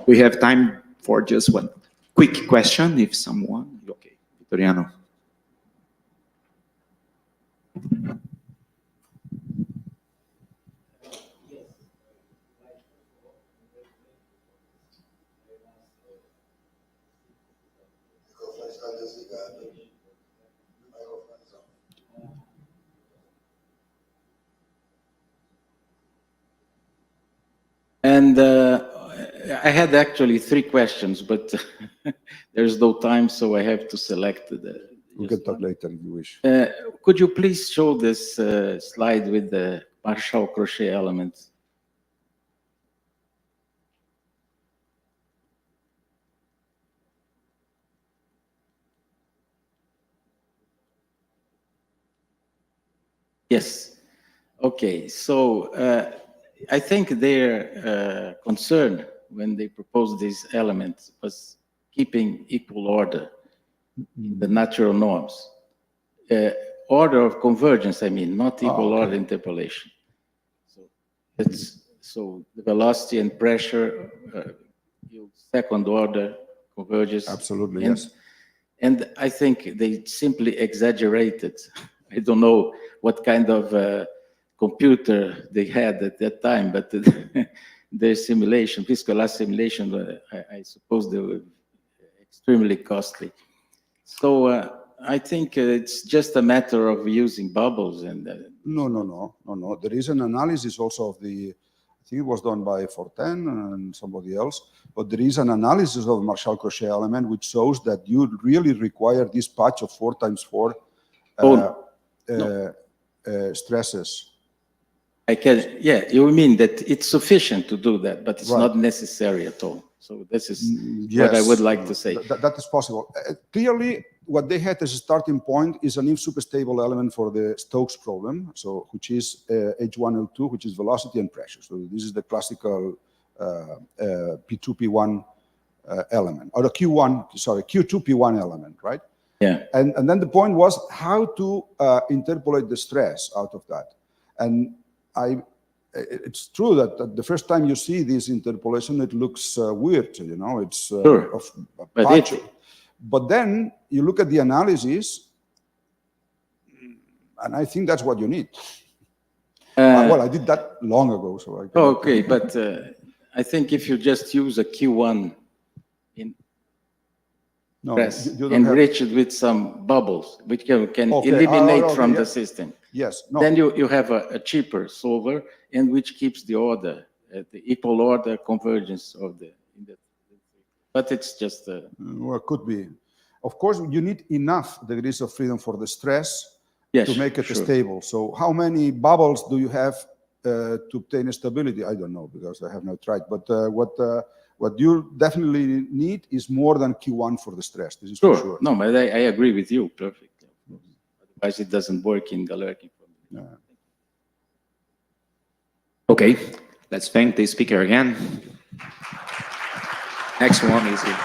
We have time for just one quick question, if someone. Okay, Vitoriano. And I had actually 3 questions, but there's no time, so I have to select the. We can talk later if you wish. Could you please show this slide with the Marshall-Crochet elements? Yes. Okay. So I think their concern when they proposed these elements was keeping equal order in the natural norms. Order of convergence, I mean, not equal order interpolation. So the velocity and pressure second order converges. Absolutely, yes. And I think they simply exaggerated. I don't know what kind of computer they had at that time, but their simulation, viscoelastic simulation, I suppose they were extremely costly. So I think it's just a matter of using bubbles and. No. There is an analysis also of the. I think it was done by Fortin and somebody else, but there is an analysis of Marshall-Crochet element which shows that you really require this patch of 4 times 4 stresses. Yeah, you mean that it's sufficient to do that, but it's not necessary at all. So this is what I would like to say. That is possible. Clearly, what they had as a starting point is an superstable element for the Stokes problem, so which is H1, L2, which is velocity and pressure. So this is the classical P2, P1 element, or the Q2, P1 element, right? Yeah. And then the point was how to interpolate the stress out of that. And it's true that the first time you see this interpolation, it looks weird, you know, it's patchy. But then you look at the analysis, and I think that's what you need. Well, I did that long ago, so I can. Okay, but I think if you just use a Q1 in. No, stress, you don't have. enriched with some bubbles, which can Okay, eliminate okay, from yeah. the system. Yes, no. Then you have a cheaper solver, and which keeps the order, the equal order convergence of the. But it's just. Well, could be. Of course, you need enough degrees of freedom for the stress Yes, to make it sure. stable. So how many bubbles do you have to obtain stability? I don't know because I have not tried. But what you definitely need is more than Q1 for the stress. This is for sure. No, but I agree with you perfectly. Otherwise, it doesn't work in Galerkin. Yeah. Okay, let's thank the speaker again. Next one is here.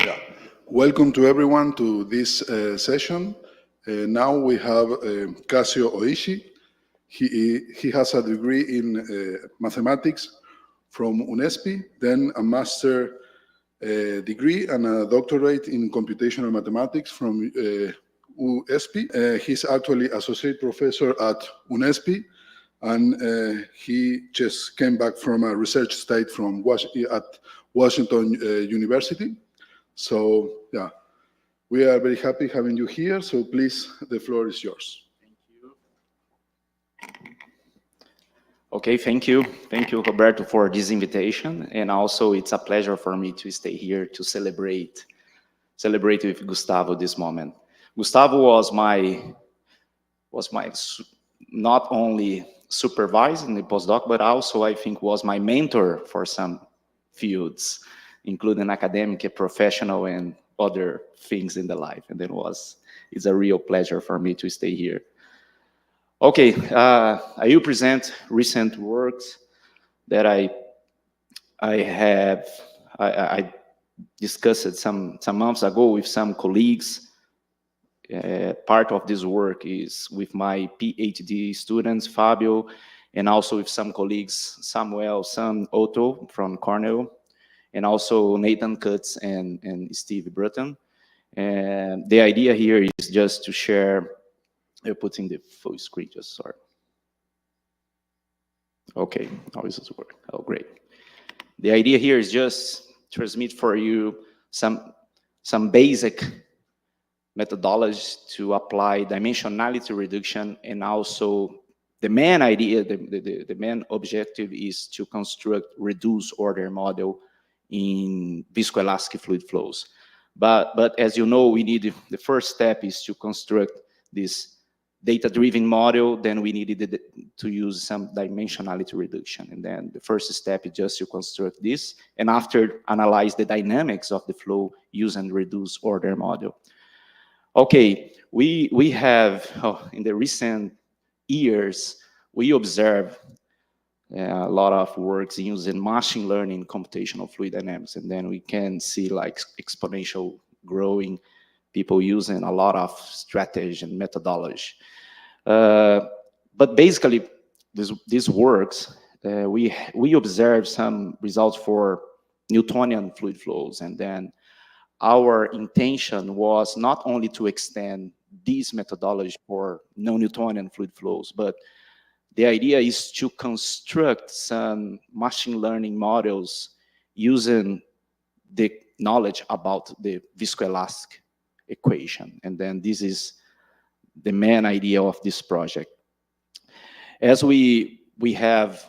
Yeah. Welcome to everyone to this session. Now we have Casio Oishi. He has a degree in mathematics from UNESP, then a master degree and a doctorate in computational mathematics from USP. He's actually associate professor at UNESP, and he just came back from a research stay from at Washington University. So yeah, we are very happy having you here. So please, the floor is yours. Okay, thank you. Thank you, Roberto, for this invitation. And also, it's a pleasure for me to stay here to celebrate with Gustavo this moment. Gustavo was my not only supervisor in the postdoc, but also I think was my mentor for some fields, including academic, professional, and other things in the life. And it's a real pleasure for me to stay here. Okay, I will present recent works that I discussed some months ago with some colleagues. Part of this work is with my PhD students, Fabio, and also with some colleagues, Samuel, Otto from Cornell, and also Nathan Kutz and Steve Bruton. And the idea here is just to share. I'll put in the full screen, just sorry. Okay, how is this work? Oh, great. The idea here is just transmit for you some basic methodologies to apply dimensionality reduction, and also the main idea, the main objective is to construct reduced order model in viscoelastic fluid flows. But as you know, we need, the first step is to construct this data-driven model. Then we needed to use some dimensionality reduction. And then the first step is just to construct this, and after analyze the dynamics of the flow using reduced order model. Okay, we have, in the recent years, we observe a lot of works using machine learning, computational fluid dynamics, and then we can see like exponential growing, people using a lot of strategy and methodology. But basically, these works, we observe some results for Newtonian fluid flows, and then our intention was not only to extend these methodology for non-Newtonian fluid flows, but the idea is to construct some machine learning models using the knowledge about the viscoelastic equation. And then this is the main idea of this project. As we have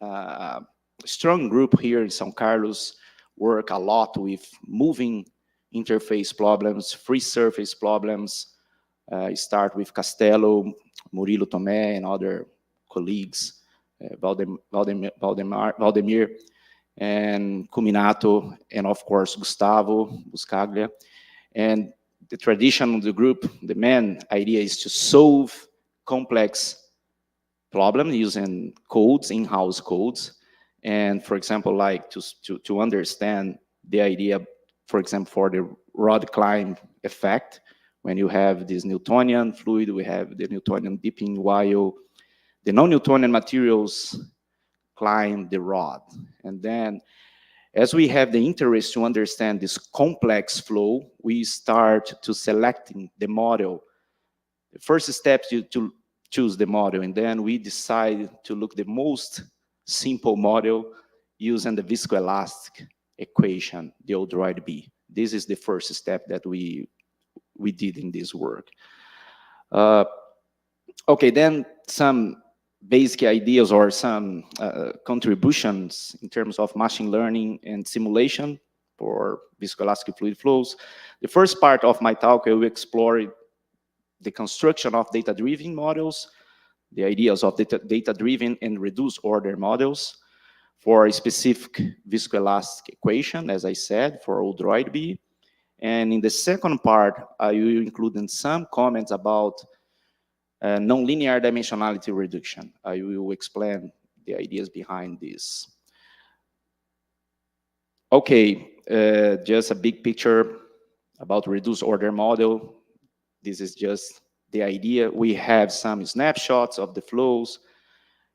a strong group here in São Carlos, work a lot with moving interface problems, free surface problems, start with Castello, Murilo Tomé, and other colleagues, Valdemir, and Cuminato, and of course, Gustavo, Buscaglia. And the tradition of the group, the main idea is to solve complex problems using codes, in-house codes. And for example, like to understand the idea, for example, for the rod climb effect, when you have this Newtonian fluid, we have the Newtonian dipping while the non-Newtonian materials climb the rod. And then as we have the interest to understand this complex flow, we start to selecting the model. The first step is to choose the model, and then we decide to look the most simple model using the viscoelastic equation, the odroid B. This is the first step that we did in this work. Okay, then some basic ideas or some contributions in terms of machine learning and simulation for viscoelastic fluid flows. The first part of my talk, I will explore the construction of data-driven models, the ideas of data-driven and reduced order models for a specific viscoelastic equation, as I said, for odroid B. And in the second part, I will include some comments about nonlinear dimensionality reduction. I will explain the ideas behind this. Okay, just a big picture about reduced order model. This is just the idea. We have some snapshots of the flows.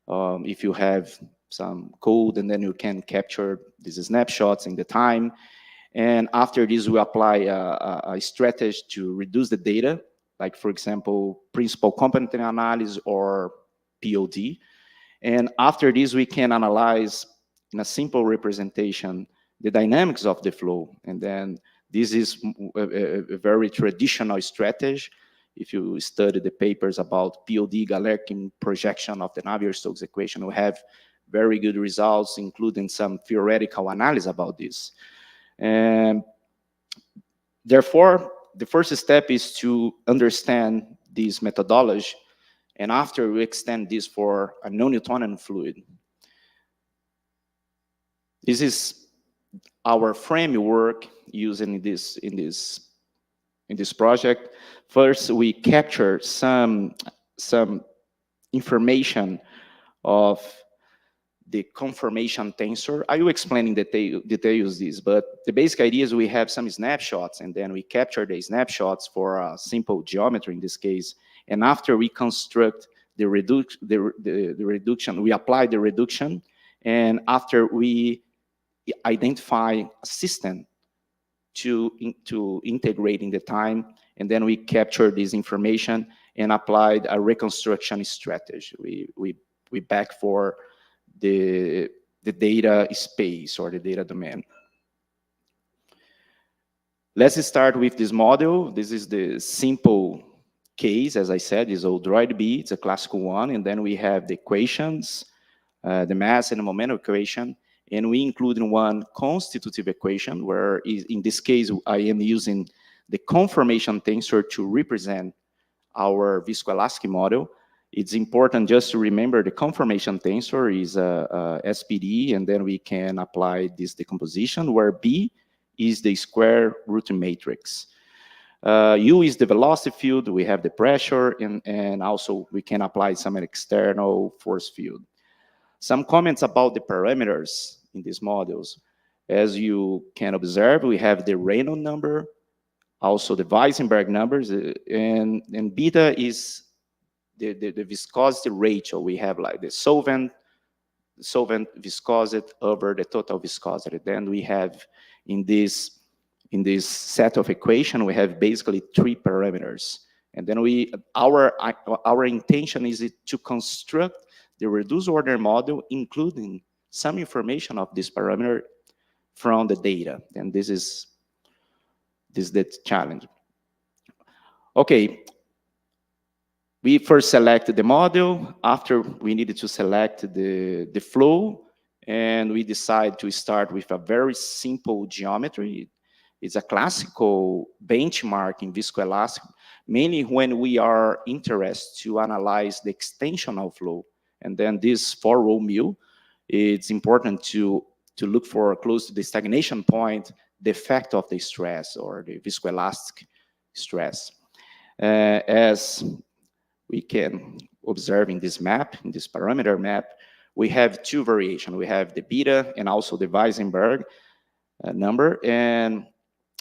If you have some code, and then you can capture these snapshots in the time. And after this, we apply a strategy to reduce the data, like, for example, principal component analysis or POD. And after this, we can analyze in a simple representation the dynamics of the flow. And then this is a very traditional strategy. If you study the papers about POD, Galerkin projection of the Navier-Stokes equation, we have very good results, including some theoretical analysis about this. And therefore, the first step is to understand this methodology, and after we extend this for a non-Newtonian fluid. This is our framework using in this project. First, we capture some information of the conformation tensor. I will explain in details this, but the basic idea is we have some snapshots, and then we capture the snapshots for a simple geometry in this case. And after we construct the reduction, we apply the reduction, and after we identify a system to integrate in the time, and then we capture this information and applied a reconstruction strategy. We back for the data space or the data domain. Let's start with this model. This is the simple case, as I said, is Odroid B. It's a classical one, and then we have the equations, the mass and the momentum equation, and we include in one constitutive equation, where in this case I am using the conformation tensor to represent our viscoelastic model. It's important just to remember the conformation tensor is a SPD, and then we can apply this decomposition, where B is the square root matrix. U is the velocity field, we have the pressure, and also we can apply some external force field. Some comments about the parameters in these models. As you can observe, we have the Reynolds number, also the Weissenberg numbers, and beta is the viscosity ratio. We have like the solvent viscosity over the total viscosity. Then we have in this set of equation, we have basically 3 parameters. And then our intention is to construct the reduced order model, including some information of this parameter from the data. And this is the challenge. Okay, we first selected the model. After, we needed to select the flow, and we decided to start with a very simple geometry. It's a classical benchmark in viscoelastic, mainly when we are interested to analyze the extensional flow. And then this 4-row mill, it's important to look for close to the stagnation point, the effect of the stress or the viscoelastic stress. As we can observe in this map, in this parameter map, we have 2 variations. We have the beta and also the Weissenberg number. And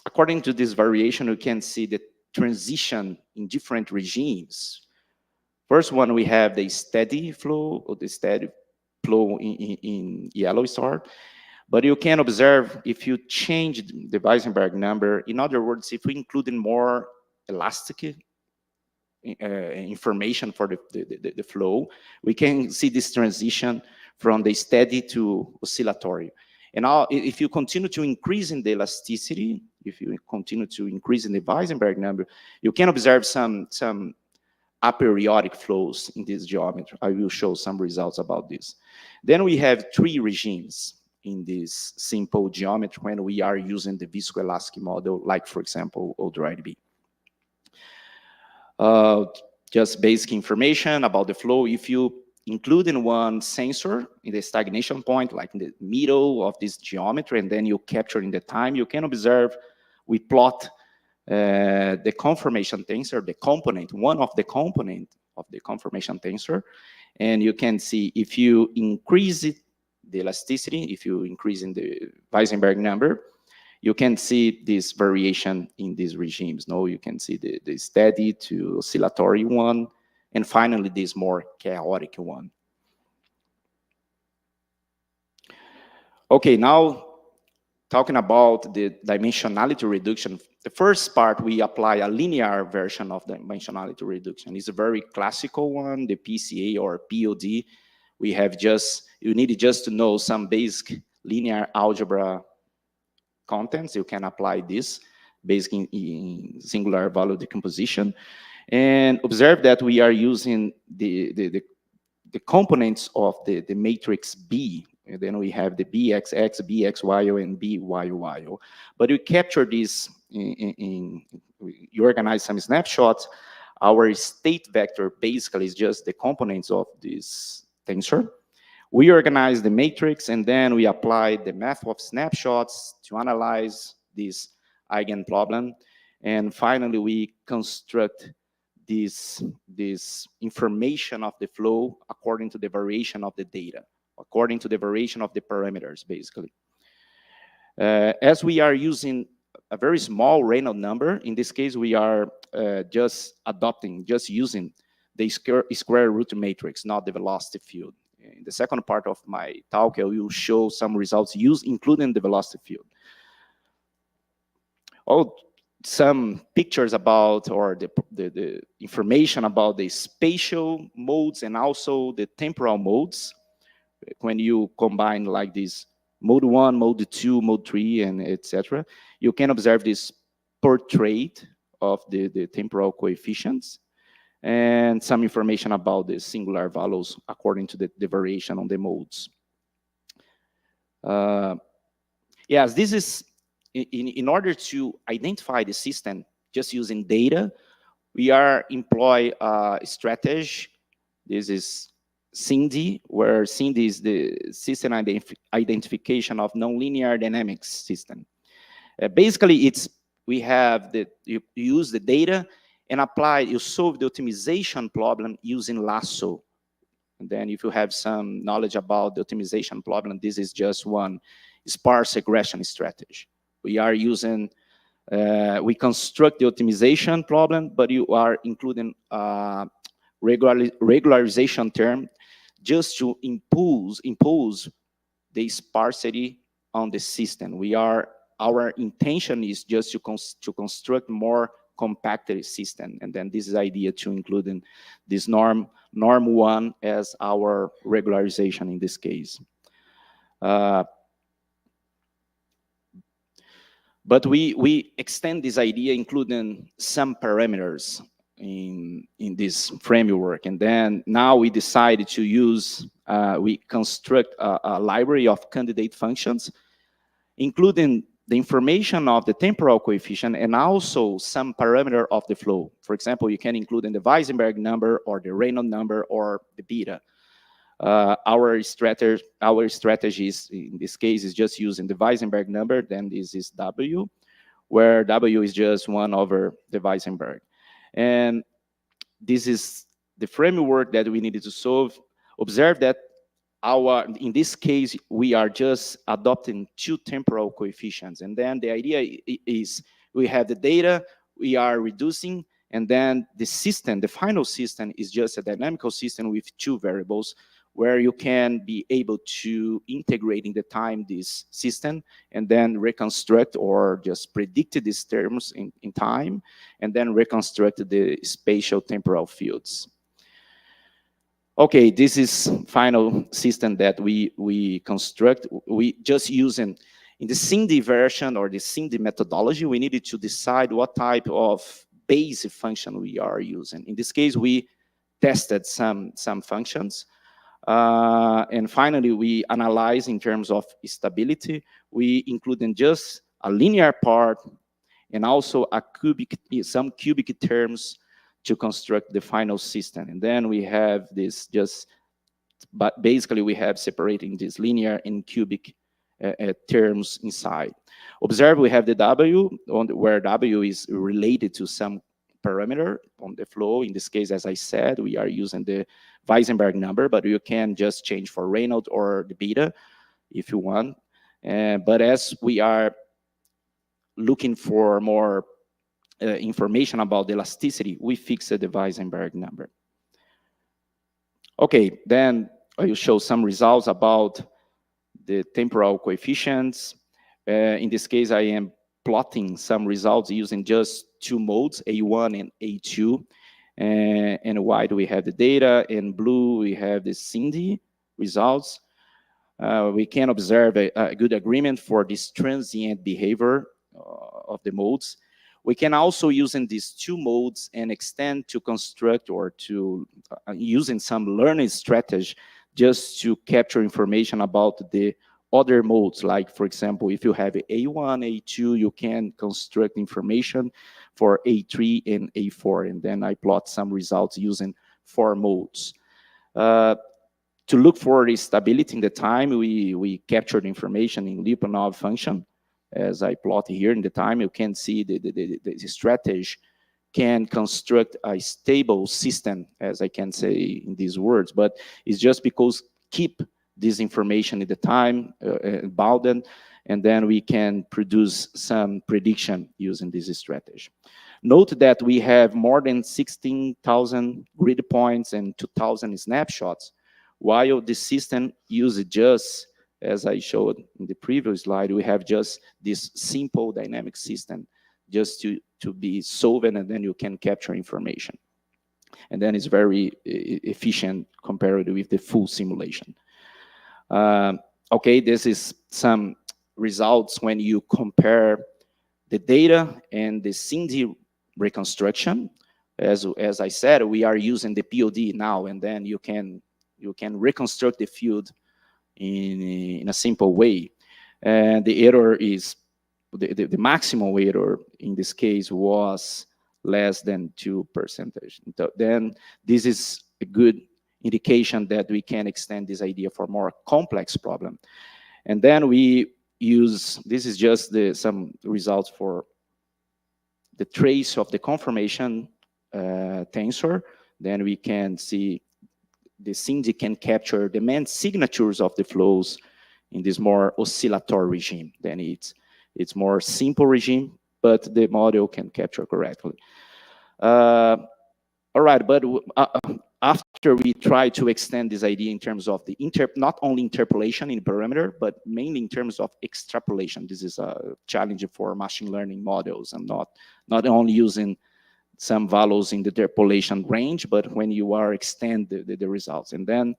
according to this variation, we can see the transition in different regimes. First one, we have the steady flow, or the steady flow in yellow star. But you can observe if you change the Weissenberg number, in other words, if we include in more elastic information for the flow, we can see this transition from the steady to oscillatory. And now, if you continue to increase in the elasticity, if you continue to increase in the Weissenberg number, you can observe some aperiodic flows in this geometry. I will show some results about this. Then we have 3 regimes in this simple geometry when we are using the viscoelastic model, like, for example, Odroid B. Just basic information about the flow. If you include in one sensor in the stagnation point, like in the middle of this geometry, and then you capture in the time, you can observe, we plot the conformation tensor, the component, one of the component of the conformation tensor, and you can see if you increase it, the elasticity, if you increase in the Weisenberg number, you can see this variation in these regimes. No, you can see the steady to oscillatory one, and finally this more chaotic one. Okay, now talking about the dimensionality reduction. The first part, we apply a linear version of dimensionality reduction. It's a very classical one, the PCA or POD. We have you need just to know some basic linear algebra contents. You can apply this based in singular value decomposition. And observe that we are using the components of the matrix B. And then we have the BXX, BXY, and BYY. But we capture this you organize some snapshots. Our state vector basically is just the components of this tensor. We organize the matrix, and then we apply the math of snapshots to analyze this eigenproblem. And finally, we construct this information of the flow according to the variation of the data, according to the variation of the parameters, basically. As we are using a very small Reynolds number, in this case, we are just using the square root matrix, not the velocity field. In the second part of my talk, I will show some results including the velocity field. Some pictures about, or the information about the spatial modes and also the temporal modes. When you combine like this mode 1, mode 2, mode 3, and etc., you can observe this portrait of the temporal coefficients and some information about the singular values according to the variation on the modes. Yes, this is, in order to identify the system just using data, we employ a strategy. This is SIND, where SIND is the system identification of nonlinear dynamics system. Basically, you use the data and you solve the optimization problem using lasso. And then if you have some knowledge about the optimization problem, this is just one sparse regression strategy. We construct the optimization problem, but you are including regularization term just to impose the sparsity on the system. Our intention is just to construct more compacted system, and then this is the idea to include in this norm 1 as our regularization in this case. But we extend this idea including some parameters in this framework, and then now we decided to use, we construct a library of candidate functions, including the information of the temporal coefficient and also some parameter of the flow. For example, you can include in the Weisenberg number or the Reynolds number or the beta. Our strategy is, in this case, is just using the Weisenberg number. Then this is W, where W is just 1 over the Weisenberg. And this is the framework that we needed to solve. Observe that in this case, we are just adopting 2 temporal coefficients. And then the idea is we have the data, we are reducing, and then the system, the final system, is just a dynamical system with 2 variables, where you can be able to integrate in the time this system and then reconstruct or just predict these terms in time, and then reconstruct the spatial temporal fields. Okay, this is final system that we construct. We just using, in the SIND version or the SIND methodology, we needed to decide what type of basic function we are using. In this case, we tested some functions. And finally, we analyze in terms of stability. We included just a linear part and also some cubic terms to construct the final system. And then we have this but basically we have separating this linear and cubic terms inside. Observe we have the W, where W is related to some parameter on the flow. In this case, as I said, we are using the Weisenberg number, but you can just change for Reynolds or the beta. if you want. But as we are looking for more information about the elasticity, we fixed the Weissenberg number. Okay, then I will show some results about the temporal coefficients. In this case, I am plotting some results using just two modes, A1 and A2. And white we have the data, in blue we have the Cindy results. We can observe a good agreement for this transient behavior of the modes. We can also using these two modes and extend to construct or to using some learning strategy just to capture information about the other modes. Like, for example, if you have A1, A2, you can construct information for A3 and A4. And then I plot some results using 4 modes. To look for the stability in the time, we captured information in Lyapunov function. As I plot here in the time, you can see the strategy can construct a stable system, as I can say in these words, but it's just because keep this information in the time bounded, and then we can produce some prediction using this strategy. Note that we have more than 16,000 grid points and 2,000 snapshots, while the system uses just, as I showed in the previous slide, we have just this simple dynamic system just to be solved, and then you can capture information. And then it's very efficient compared with the full simulation. Okay, this is some results when you compare the data and the Cindy reconstruction. As I said, we are using the POD now, and then you can reconstruct the field in a simple way. And the error is, the maximum error in this case was less than 2%. Then this is a good indication that we can extend this idea for more complex problem. And then we use, this is just some results for the trace of the conformation tensor. Then we can see the Cindy can capture the main signatures of the flows in this more oscillatory regime. Then it's more simple regime, but the model can capture correctly. All right, but after we try to extend this idea in terms of the not only interpolation in parameter, but mainly in terms of extrapolation. This is a challenge for machine learning models, and not only using some values in the interpolation range, but when you are extend the results. And then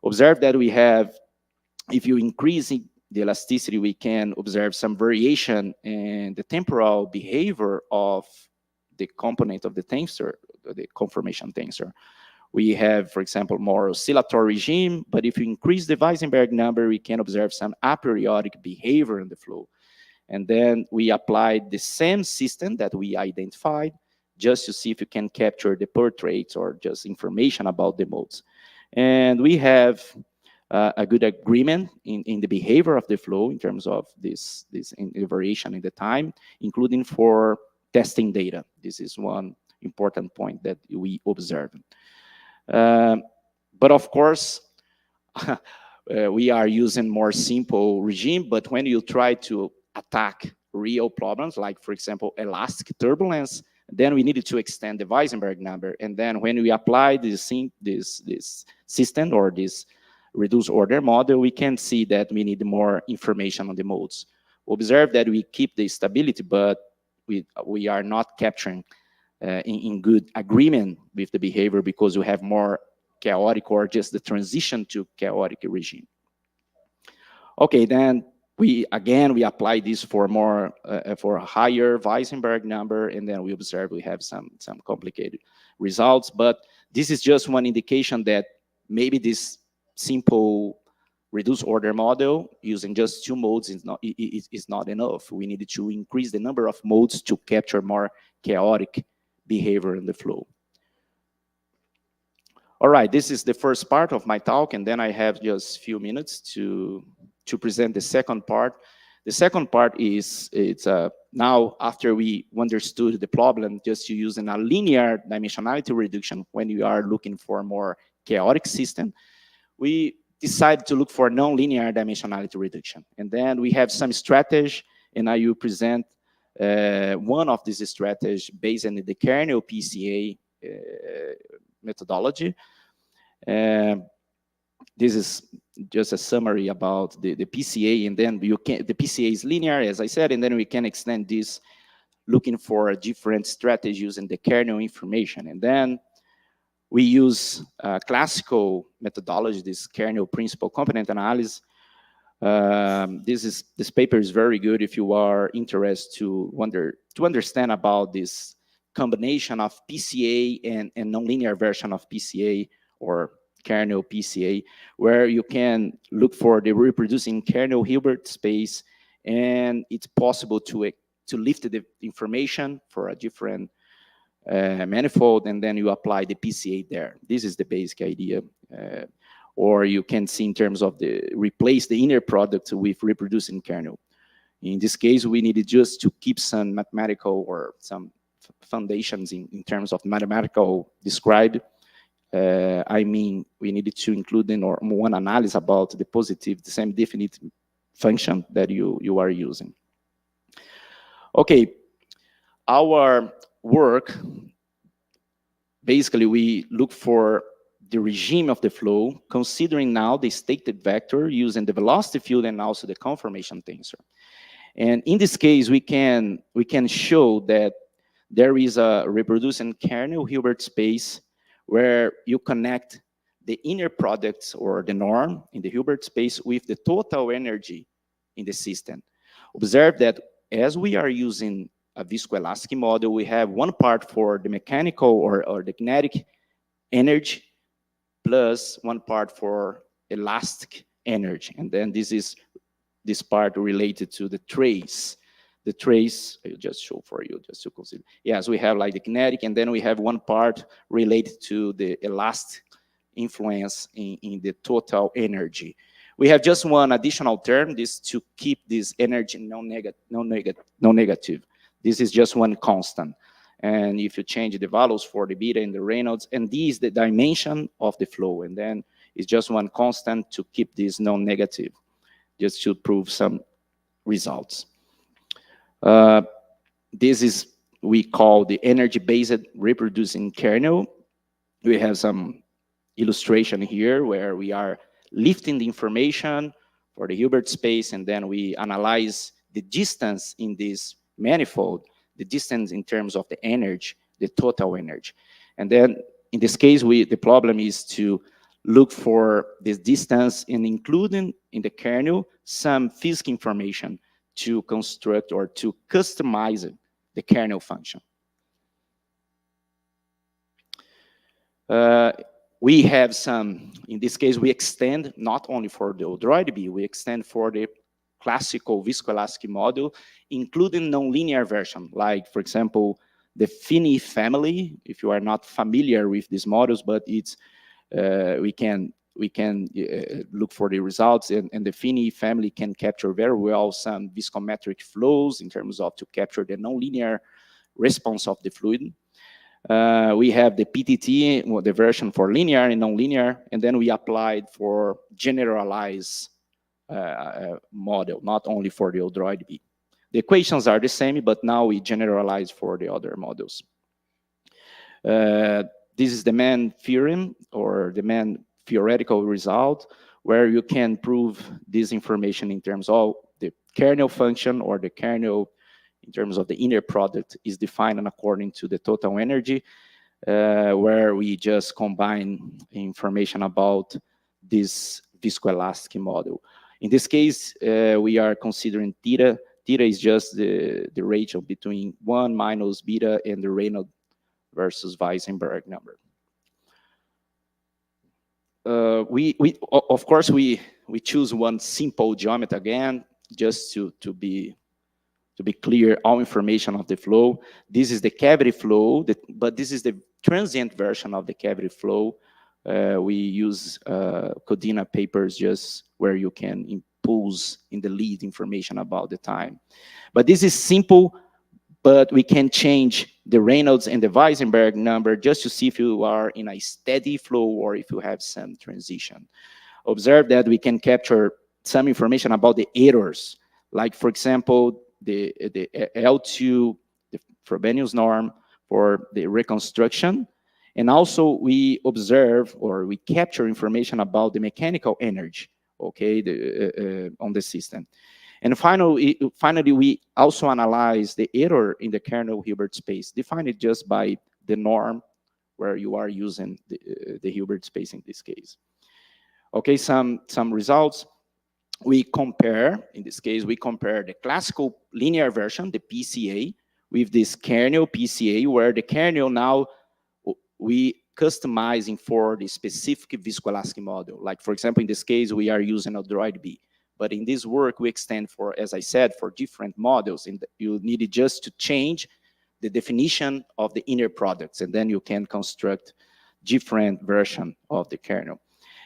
observe that we have, if you increase the elasticity, we can observe some variation in the temporal behavior of the component of the tensor, the conformation tensor. We have, for example, more oscillatory regime, but if you increase the Weissenberg number, we can observe some aperiodic behavior in the flow. And then we applied the same system that we identified just to see if you can capture the portraits or just information about the modes. And we have a good agreement in the behavior of the flow in terms of this variation in the time, including for testing data. This is one important point that we observe. But of course, we are using more simple regime, but when you try to attack real problems, like for example, elastic turbulence, then we needed to extend the Weissenberg number. And then when we apply this system or this reduced order model, we can see that we need more information on the modes. Observe that we keep the stability, but we are not capturing in good agreement with the behavior because we have more chaotic or just the transition to chaotic regime. Okay, then we apply this for more for a higher Weissenberg number, and then we observe we have some complicated results. But this is just one indication that maybe this simple reduced order model using just 2 modes is not enough. We needed to increase the number of modes to capture more chaotic behavior in the flow. All right, this is the first part of my talk, and then I have just a few minutes to present the second part. The second part is, now after we understood the problem, just using a linear dimensionality reduction when you are looking for a more chaotic system, we decided to look for nonlinear dimensionality reduction. And then we have some strategy, and I will present one of these strategies based on the kernel PCA methodology. This is just a summary about the PCA, and then the PCA is linear, as I said, and then we can extend this looking for a different strategy using the kernel information. And then we use classical methodology, this kernel principal component analysis. This paper is very good if you are interested to understand about this combination of PCA and nonlinear version of PCA or kernel PCA, where you can look for the reproducing kernel Hilbert space, and it's possible to lift the information for a different manifold, and then you apply the PCA there. This is the basic idea. Or you can see in terms of replace the inner product with reproducing kernel. In this case, we needed just to keep some mathematical or some foundations in terms of mathematical describe. I mean, we needed to include in one analysis about the positive, the same definite function that you are using. Okay, our work, basically we look for the regime of the flow, considering now the stated vector using the velocity field and also the conformation tensor. And in this case, we can show that there is a reproducing kernel Hilbert space where you connect the inner products or the norm in the Hilbert space with the total energy in the system. Observe that as we are using a viscoelastic model, we have one part for the mechanical or the kinetic energy plus one part for elastic energy. And then this part related to the trace. The trace, I'll just show for you, just to consider. Yes, we have like the kinetic, and then we have one part related to the elastic influence in the total energy. We have just one additional term, this to keep this energy non-negative. This is just one constant. And if you change the values for the beta and the Reynolds, and this is the dimension of the flow, and then it's just one constant to keep this non-negative, just to prove some results. This is, we call the energy-based reproducing kernel. We have some illustration here where we are lifting the information for the Hilbert space, and then we analyze the distance in this manifold, the distance in terms of the energy, the total energy. And then in this case, the problem is to look for this distance and including in the kernel some physical information to construct or to customize the kernel function. We have some, in this case, we extend not only for the odroid B, we extend for the classical viscoelastic model, including nonlinear version, like, for example, the Finney family. If you are not familiar with these models, but it's we can look for the results, and the Finney family can capture very well some viscometric flows in terms of to capture the nonlinear response of the fluid. We have the PTT, the version for linear and nonlinear, and then we applied for generalized model, not only for the odroid B. The equations are the same, but now we generalize for the other models. This is the main theorem, or the main theoretical result, where you can prove this information in terms of the kernel function, or the kernel in terms of the inner product is defined according to the total energy, where we just combine information about this viscoelastic model. In this case, we are considering theta. Theta is just the ratio between 1 minus beta and the Reynolds versus Weissenberg number. Of course, we choose one simple geometry again, just to be clear, all information of the flow. This is the cavity flow, but this is the transient version of the cavity flow. We use Codina papers just where you can impose in the lead information about the time. But this is simple, but we can change the Reynolds and the Weissenberg number just to see if you are in a steady flow or if you have some transition. observe that we can capture some information about the errors, like, for example, the L2, the Frobenius norm for the reconstruction. And also we observe, or we capture information about the mechanical energy, okay, on the system. And finally, we also analyze the error in the kernel Hilbert space, defined just by the norm where you are using the Hilbert space in this case. Okay, some results. We compare, in this case, we compare the classical linear version, the PCA, with this kernel PCA, where the kernel now we customizing for the specific viscoelastic model. Like, for example, in this case, we are using Odroid B. But in this work, we extend for, as I said, for different models. And you needed just to change the definition of the inner products, and then you can construct different version of the kernel.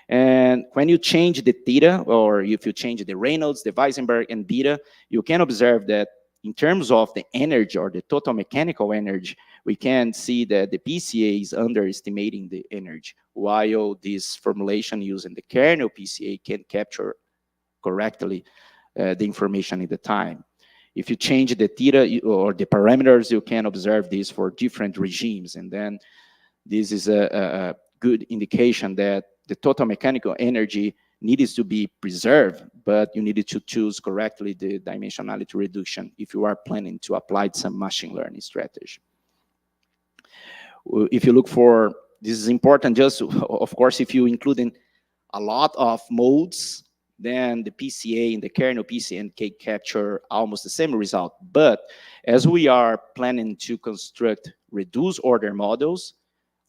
And when you change the theta, or if you change the Reynolds, the Weissenberg, and beta, you can observe that in terms of the energy, or the total mechanical energy, we can see that the PCA is underestimating the energy, while this formulation using the kernel PCA can capture correctly the information in the time. If you change the theta or the parameters, you can observe this for different regimes. And then this is a good indication that the total mechanical energy needs to be preserved, but you needed to choose correctly the dimensionality reduction if you are planning to apply some machine learning strategy. If you look for, this is important just, of course, if you include in a lot of modes, then the PCA and the kernel PCA can capture almost the same result. But as we are planning to construct reduced order models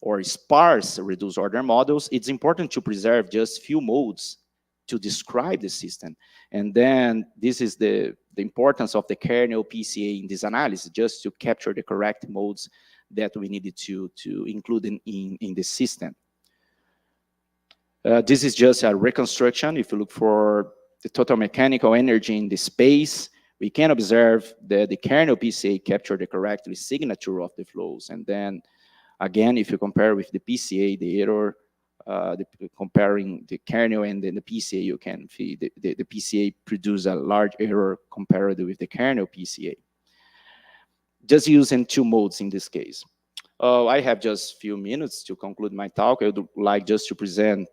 or sparse reduced order models, it's important to preserve just few modes to describe the system. And then this is the importance of the kernel PCA in this analysis, just to capture the correct modes that we needed to include in the system. This is just a reconstruction. If you look for the total mechanical energy in the space, we can observe that the kernel PCA captured the correct signature of the flows. And then again, if you compare with the PCA, the error, comparing the kernel and then the PCA, you can see the PCA produce a large error compared with the kernel PCA. Just using two modes in this case. I have just a few minutes to conclude my talk. I would like just to present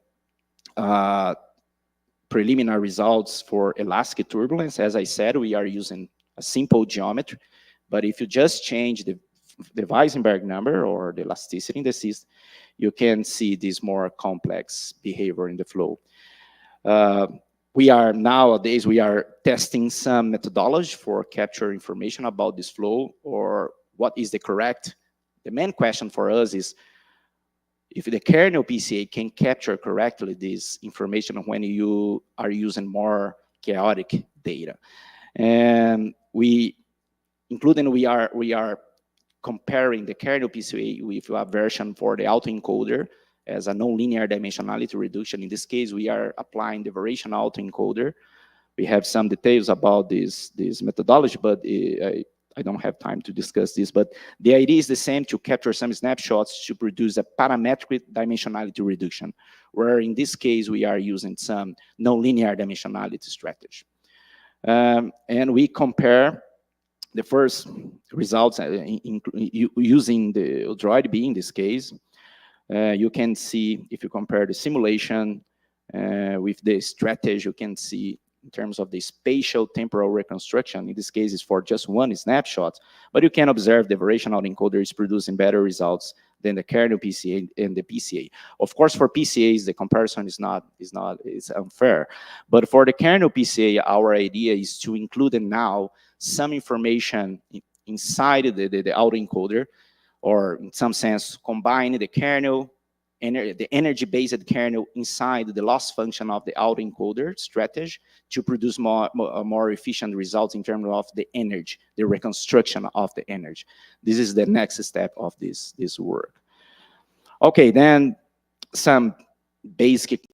preliminary results for elastic turbulence. As I said, we are using a simple geometry, but if you just change the Weissenberg number or the elasticity in the system, you can see this more complex behavior in the flow. Nowadays, we are testing some methodology for capture information about this flow, or what is the correct. The main question for us is if the kernel PCA can capture correctly this information when you are using more chaotic data. And we are comparing the kernel PCA with a version for the autoencoder as a nonlinear dimensionality reduction. In this case, we are applying the variation autoencoder. We have some details about this methodology, but I don't have time to discuss this, but the idea is the same, to capture some snapshots to produce a parametric dimensionality reduction, where in this case, we are using some nonlinear dimensionality strategy. And we compare the first results using the Odroid B in this case. You can see, if you compare the simulation with the strategy, you can see in terms of the spatial temporal reconstruction, in this case is for just one snapshot, but you can observe the variation autoencoder is producing better results than the kernel PCA and the PCA. Of course, for PCAs, the comparison is unfair, but for the kernel PCA, our idea is to include now some information inside the autoencoder, or in some sense, combine the kernel, the energy-based kernel inside the loss function of the autoencoder strategy to produce more efficient results in terms of the energy, the reconstruction of the energy. This is the next step of this work. Okay, then some basic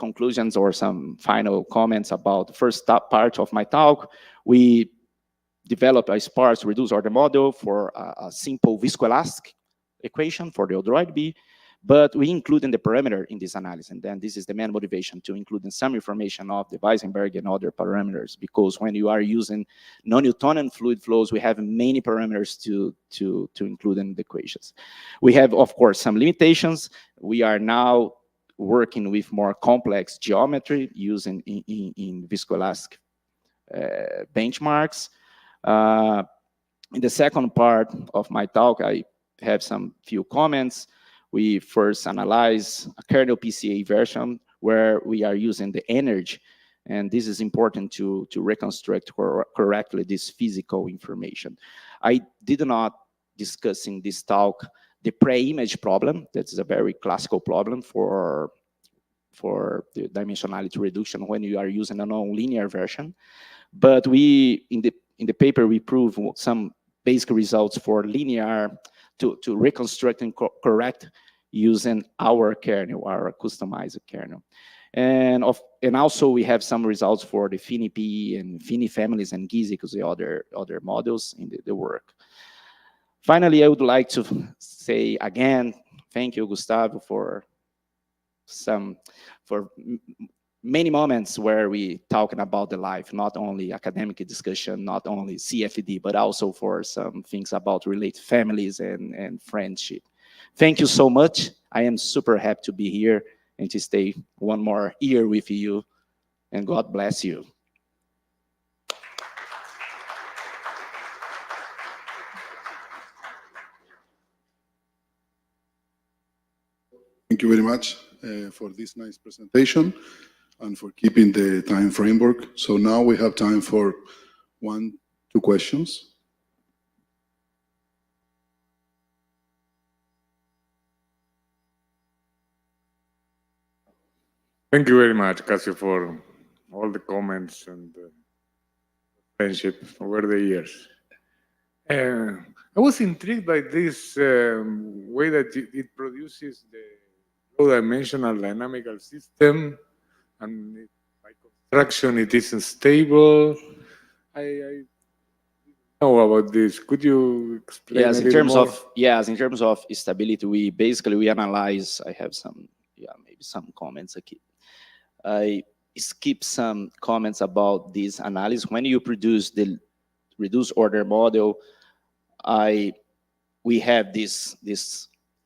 conclusions or some final comments about the first part of my talk. We developed a sparse reduced order model for a simple viscoelastic equation for the Odroid B, But we include in the parameter in this analysis, and then this is the main motivation to include in some information of the Weissenberg and other parameters, because when you are using non-Newtonian fluid flows, we have many parameters to include in the equations. We have, of course, some limitations. We are now working with more complex geometry using in viscoelastic benchmarks. In the second part of my talk, I have some few comments. We first analyze a kernel PCA version where we are using the energy, and this is important to reconstruct correctly this physical information. I did not discuss in this talk the pre-image problem. That is a very classical problem for the dimensionality reduction when you are using a non-linear version. But we, in the paper, we prove some basic results for linear to reconstruct and correct using our kernel, our customized kernel. And also we have some results for the FINI-P and FINI families and GIZI, because the other models in the work. Finally, I would like to say again, thank you, Gustavo, for many moments where we talking about the life, not only academic discussion, not only CFD, but also for some things about related families and friendship. Thank you so much. I am super happy to be here and to stay one more year with you, and God bless you. Thank you very much for this nice presentation and for keeping the time framework. So now we have time for 1-2 questions. Thank you very much, Casio, for all the comments and friendship over the years. I was intrigued by this way that it produces the low-dimensional dynamical system, and by construction it isn't stable. I know about this. Could you explain? Yes, in terms of stability, we analyze. I have some, maybe some comments here. I skip some comments about this analysis. When you produce the reduced order model, we have this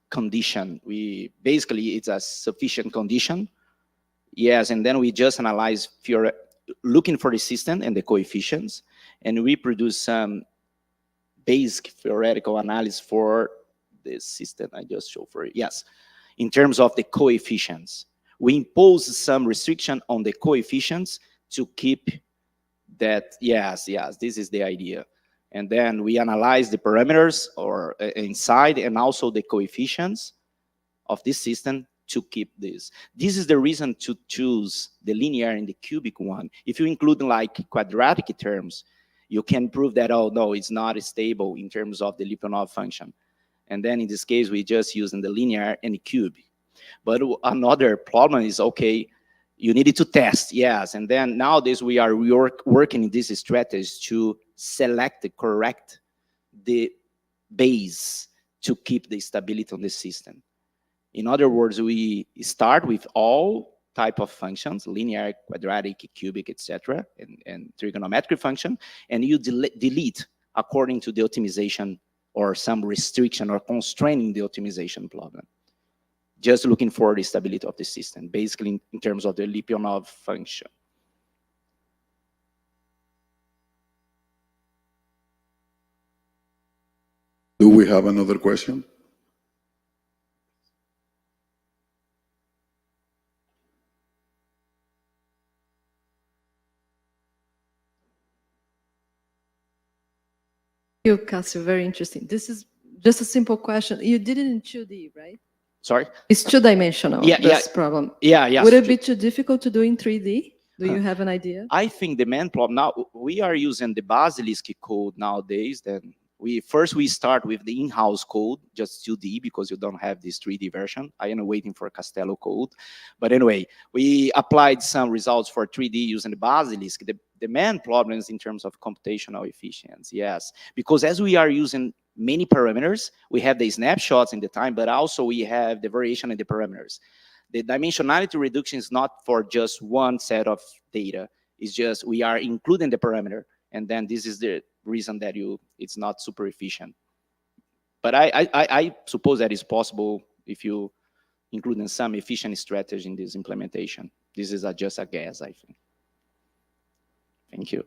condition. It's a sufficient condition. Yes, and then we just analyze looking for the system and the coefficients, and we produce some basic theoretical analysis for the system I just showed for you. Yes, in terms of the coefficients, we impose some restriction on the coefficients to keep that. Yes, this is the idea. And then we analyze the parameters or inside, and also the coefficients of this system to keep this. This is the reason to choose the linear and the cubic one. If you include like quadratic terms, you can prove that, oh no, it's not stable in terms of the Lyapunov function. And then in this case, we just using the linear and the cubic. But another problem is, okay, you needed to test, yes. And then nowadays we are working in this strategy to select correct the base to keep the stability on the system. In other words, we start with all type of functions, linear, quadratic, cubic, etc., and trigonometric function, and you delete according to the optimization or some restriction or constraining the optimization problem. Just looking for the stability of the system, basically in terms of the Lyapunov function. Do we have another question? You, Casio, very interesting. This is just a simple question. You did it in 2D, right? Sorry? It's two-dimensional, this problem. Yeah. Would it be too difficult to do in 3D? Do you have an idea? I think the main problem, now we are using the Basilisk code nowadays. Then we start with the in-house code, just 2D, because you don't have this 3D version. I am waiting for Castello code. But anyway, we applied some results for 3D using the Basilisk. The main problem is in terms of computational efficiency, yes. Because as we are using many parameters. We have the snapshots in the time, but also we have the variation in the parameters. The dimensionality reduction is not for just one set of data. It's just we are including the parameter, and then this is the reason that it's not super efficient. But I suppose that is possible if you include in some efficient strategy in this implementation. This is just a guess, I think. Thank you.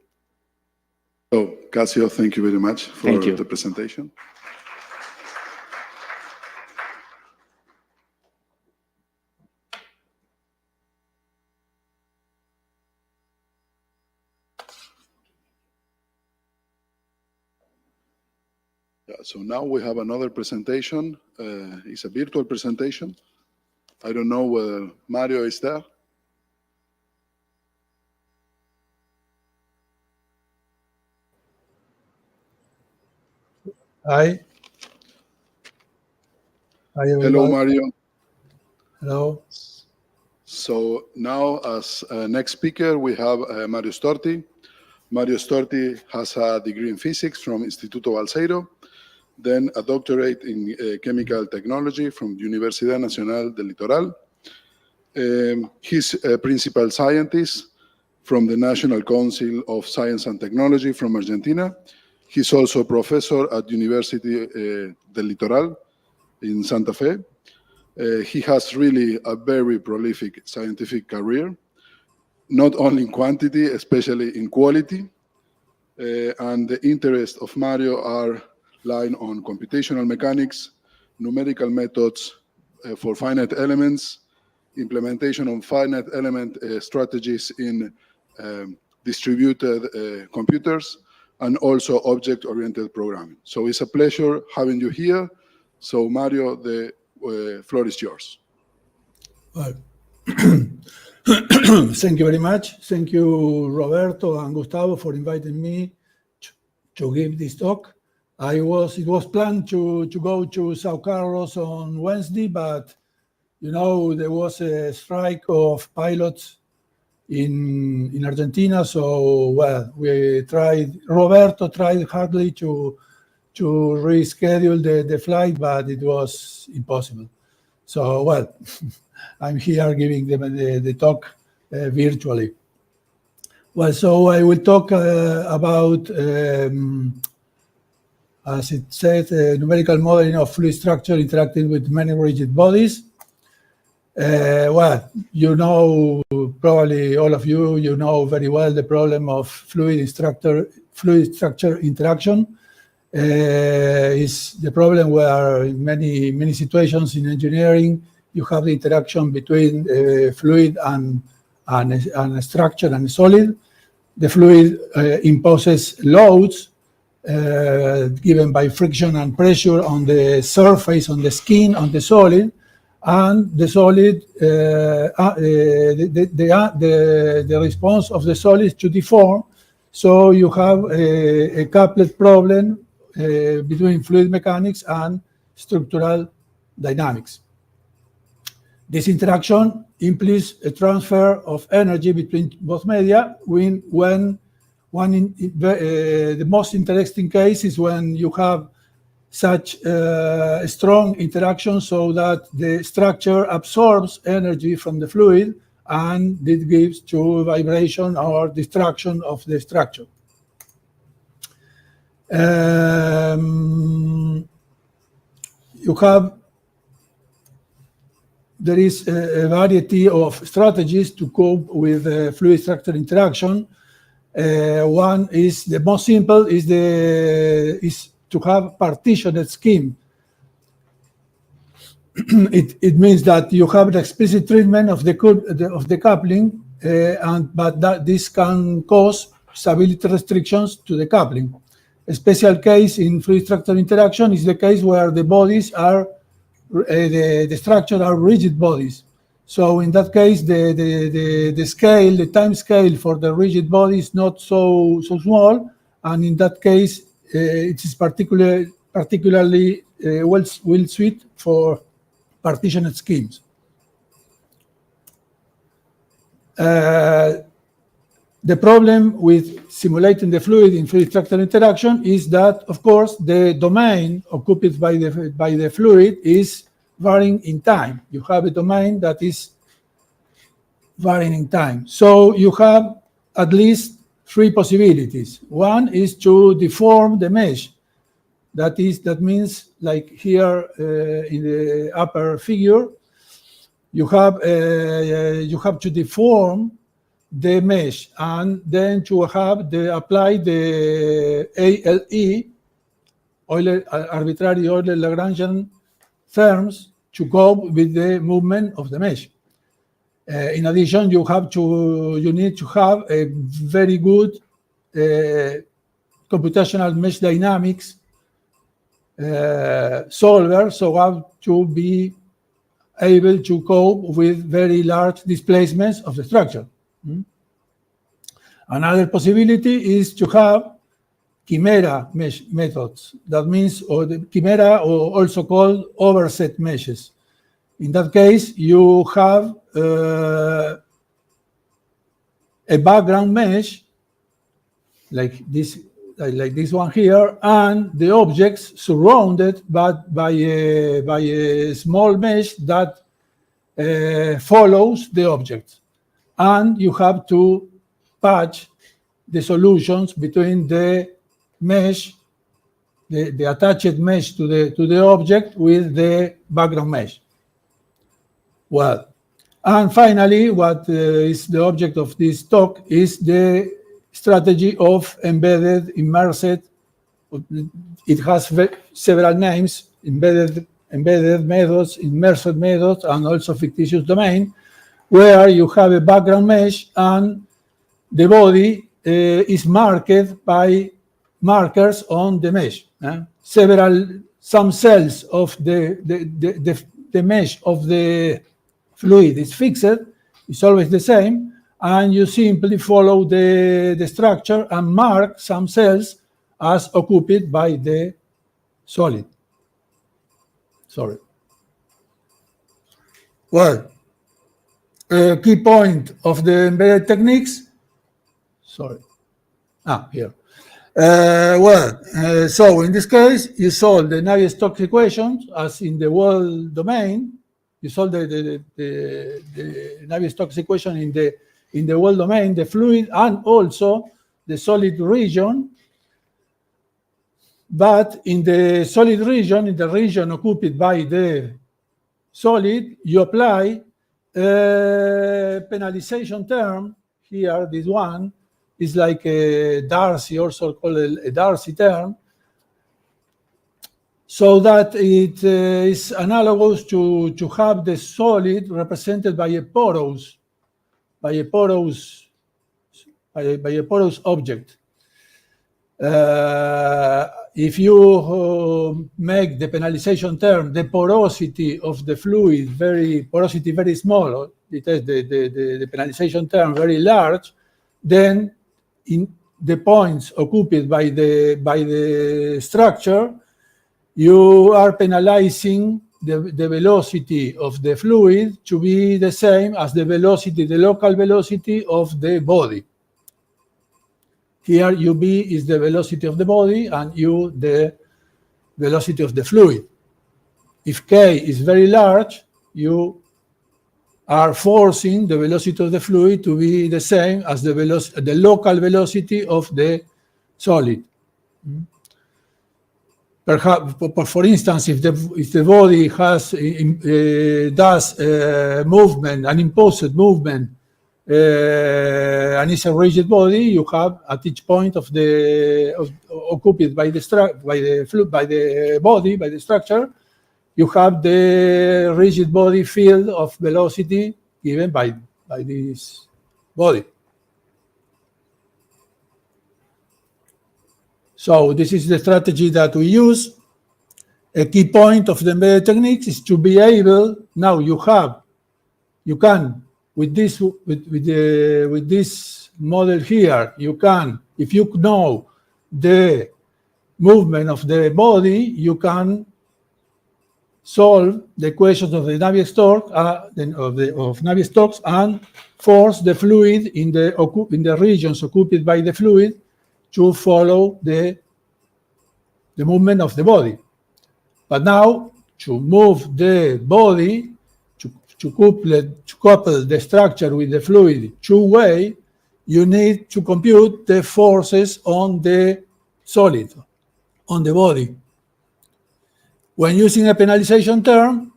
So, Casio, thank you very much for Thank you. the presentation. Yeah, so now we have another presentation. It's a virtual presentation. I don't know whether Mario is there. Hi. Hi, everybody. Hello, Mario. Hello. So now, as next speaker, we have Mario Storti. Mario Storti has a degree in physics from Instituto Balseiro, then a doctorate in chemical technology from Universidad Nacional del Litoral. He's a principal scientist from the National Council of Science and Technology from Argentina. He's also a professor at University del Litoral in Santa Fe. He has really a very prolific scientific career, not only in quantity, especially in quality. And the interests of Mario are lying on computational mechanics, numerical methods for finite elements, implementation of finite element strategies in distributed computers, and also object-oriented programming. So it's a pleasure having you here. So Mario, the floor is yours. Well, thank you very much. Thank you, Roberto and Gustavo, for inviting me to give this talk. It was planned to go to Sao Carlos on Wednesday, but there was a strike of pilots in Argentina. So, well, Roberto tried hardly to reschedule the flight, but it was impossible. So, well, I'm here giving them the talk virtually. Well, so I will talk about, as it said, numerical modeling of fluid structure interacting with many rigid bodies. Well, probably all of you know very well the problem of fluid structure interaction. Is the problem where in many situations in engineering you have the interaction between fluid and a structure and a solid. The fluid imposes loads given by friction and pressure on the surface, on the skin, on the solid, and the solid, the response of the solid is to deform. So you have a couplet problem between fluid mechanics and structural dynamics. This interaction implies a transfer of energy between both media the most interesting case is when you have such a strong interaction so that the structure absorbs energy from the fluid and it gives to vibration or destruction of the structure. There is a variety of strategies to cope with fluid structure interaction. One is the most simple is to have partitioned scheme. It means that you have the explicit treatment of the coupling, but this can cause stability restrictions to the coupling. A special case in fluid structure interaction is the case where the bodies are the structure are rigid bodies. So in that case, the time scale for the rigid body is not so small, and in that case, it is particularly well suited for partitioned schemes. The problem with simulating the fluid in fluid structure interaction is that, of course, the domain occupied by the fluid is varying in time. You have a domain that is varying in time. So you have at least three possibilities. One is to deform the mesh. That means, like here in the upper figure, you have to deform the mesh and then to apply the ALE, arbitrary Euler-Lagrangian terms, to cope with the movement of the mesh. In addition, you need to have a very good computational mesh dynamics solver, so as to be able to cope with very large displacements of the structure. Another possibility is to have chimera mesh methods. That means, or the chimera, or also called overset meshes. In that case, you have a background mesh like this one here, and the objects surrounded by a small mesh that follows the objects. And you have to patch the solutions between the mesh, the attached mesh to the object with the background mesh. Well, and finally, what is the object of this talk is the strategy of embedded, immersed. It has several names: embedded methods, immersed methods, and also fictitious domain, where you have a background mesh and the body is marked by markers on the mesh. Some cells of the mesh of the fluid is fixed, it's always the same, and you simply follow the structure and mark some cells as occupied by the solid. Sorry. Well, a key point of the embedded techniques. Sorry. Here. So in this case, you solve the Navier-Stokes equations as in the world domain. You solve the Navier-Stokes equation in the world domain, the fluid, and also the solid region. But in the solid region, in the region occupied by the solid, you apply a penalization term. Here, this one is like a Darcy, also called a Darcy term, so that it is analogous to have the solid represented by a porous object. If you make the penalization term, the porosity of the fluid very small, it is the penalization term very large, then in the points occupied by the structure, you are penalizing the velocity of the fluid to be the same as the local velocity of the body. Here, UB is the velocity of the body, and U, the velocity of the fluid. If K is very large, you are forcing the velocity of the fluid to be the same as the local velocity of the solid. Perhaps, for instance, if the body does movement, an imposed movement, and it's a rigid body, you have at each point occupied by the structure, you have the rigid body field of velocity given by this body. So this is the strategy that we use. A key point of the embedded techniques is to be able, now you can, with this model here, you can, if you know the movement of the body, you can solve the equations of the Navier-Stokes of Navier-Stokes and force the fluid in the regions occupied by the fluid to follow the movement of the body. But now, to move the body, to couple the structure with the fluid two-way, you need to compute the forces on the solid, on the body. When using a penalization term,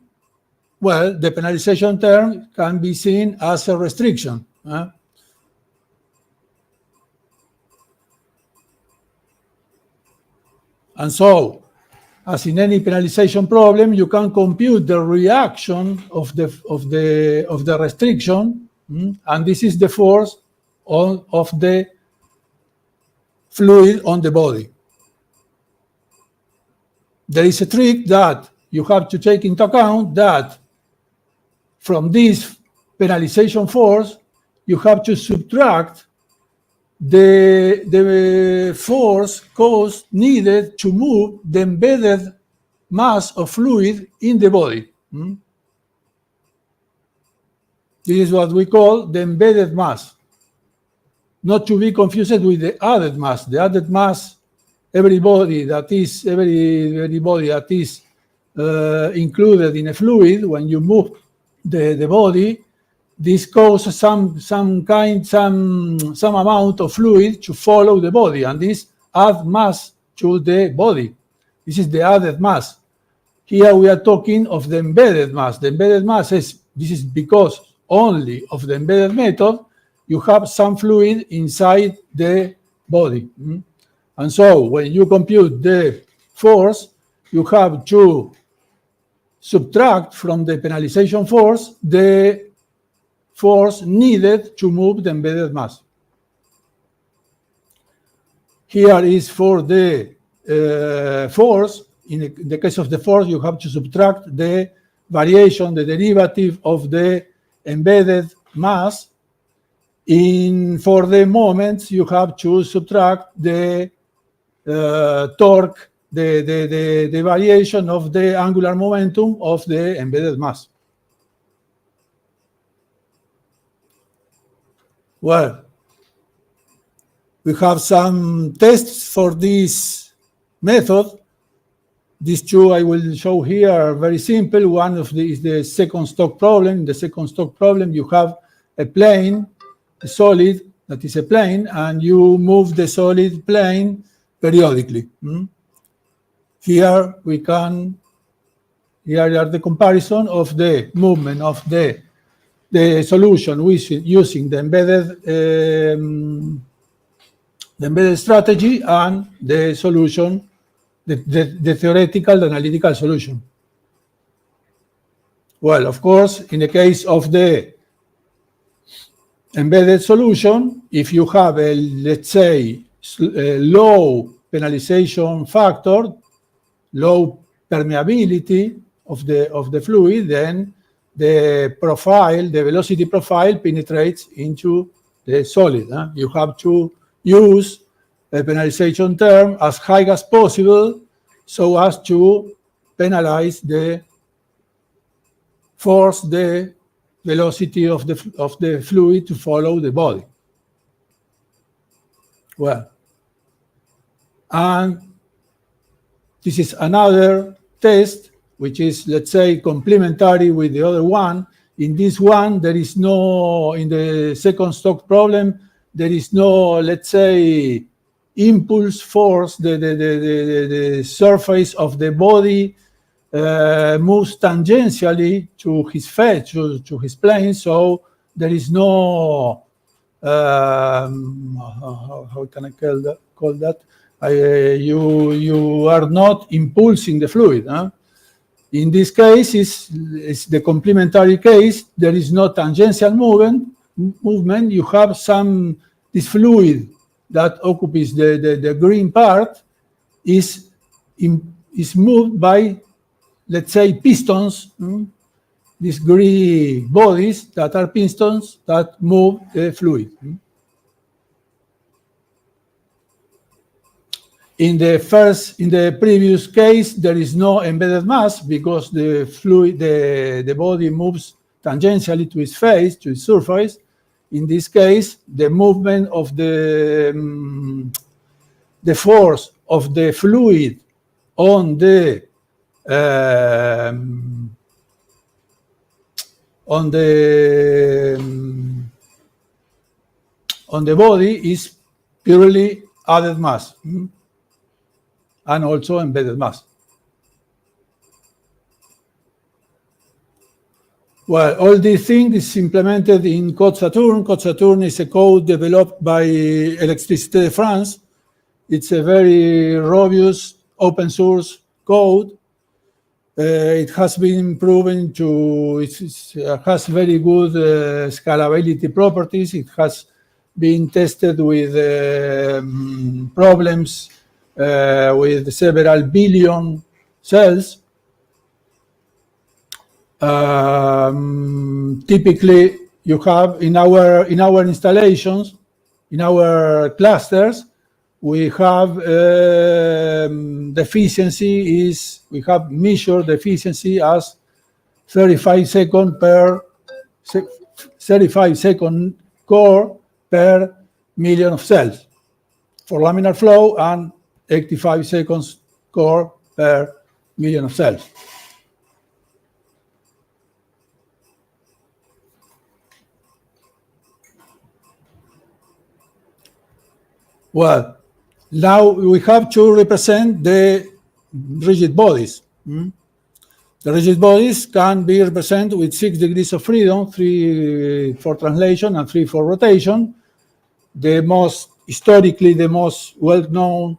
well, the penalization term can be seen as a restriction. And so, as in any penalization problem, you can compute the reaction of the restriction, and this is the force of the fluid on the body. There is a trick that you have to take into account that from this penalization force, you have to subtract the force cost needed to move the embedded mass of fluid in the body. This is what we call the embedded mass, not to be confused with the added mass. The added mass, everybody that is included in a fluid, when you move the body, this causes some amount of fluid to follow the body, and this adds mass to the body. This is the added mass. Here we are talking of the embedded mass. The embedded mass this is because only of the embedded method you have some fluid inside the body. And so when you compute the force, you have to subtract from the penalization force the force needed to move the embedded mass. Here is for the force. In the case of the force, you have to subtract the variation, the derivative of the embedded mass. For the moments, you have to subtract the torque, the variation of the angular momentum of the embedded mass. Well, we have some tests for this method. These two I will show here are very simple. One of these is the second stock problem. In the second stock problem, you have a plane, a solid that is a plane, and you move the solid plane periodically. Here are the comparison of the movement of the solution using the embedded strategy and the solution, the theoretical, the analytical solution. Well, of course, in the case of the embedded solution, if you have a, let's say, a low penalization factor, low permeability of the fluid, then the profile, the velocity profile penetrates into the solid. You have to use a penalization term as high as possible so as to penalize force the velocity of the fluid to follow the body. Well, and this is another test which is, let's say, complementary with the other one. In this one, there is no, in the second stock problem, there is no, let's say, impulse force. The surface of the body moves tangentially to his face, to his plane, so there is no, how can I call that? You are not impulsing the fluid. In this case, it's the complementary case. There is no tangential movement. You have this fluid that occupies the green part is moved by, let's say, pistons. These green bodies that are pistons that move the fluid. In the previous case, there is no embedded mass because the fluid, the body moves tangentially to its face, to its surface. In this case, the movement of the force of the fluid on the body is purely added mass and also embedded mass. Well, all these things is implemented in Code Saturn. Code Saturn is a code developed by Électricité de France. It's a very robust open source code. It has been proven to, it has very good scalability properties. It has been tested with problems with several billion cells. Typically, you have in our installations, in our clusters, we have the efficiency is, we have measured the efficiency as 35 seconds core per million of cells for laminar flow and 85 seconds core per million of cells. Well, now we have to represent the rigid bodies. The rigid bodies can be represented with 6 degrees of freedom, 3 for translation and 3 for rotation. Historically, the most well-known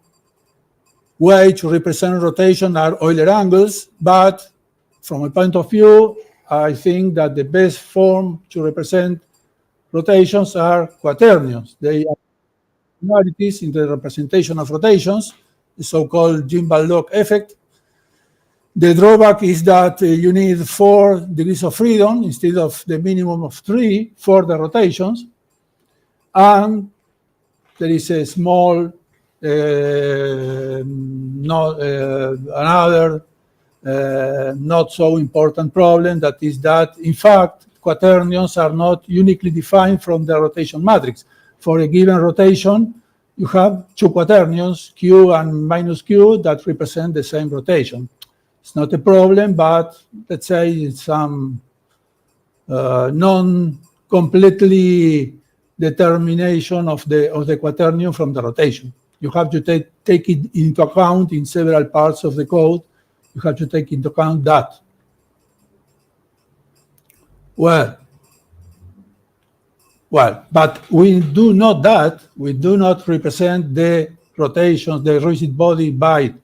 way to represent rotation are Euler angles, but from a point of view, I think that the best form to represent rotations are quaternions. They are similarities in the representation of rotations, the so-called Gimbal-Locke effect. The drawback is that you need 4 degrees of freedom instead of the minimum of 3 for the rotations. And there is a small, another not so important problem, that is that, in fact, quaternions are not uniquely defined from the rotation matrix. For a given rotation, you have 2 quaternions, Q and minus Q, that represent the same rotation. It's not a problem, but let's say it's some non-completely determination of the quaternion from the rotation. You have to take it into account in several parts of the code. You have to take into account that. Well, but we do not that. We do not represent the rotations, the rigid body by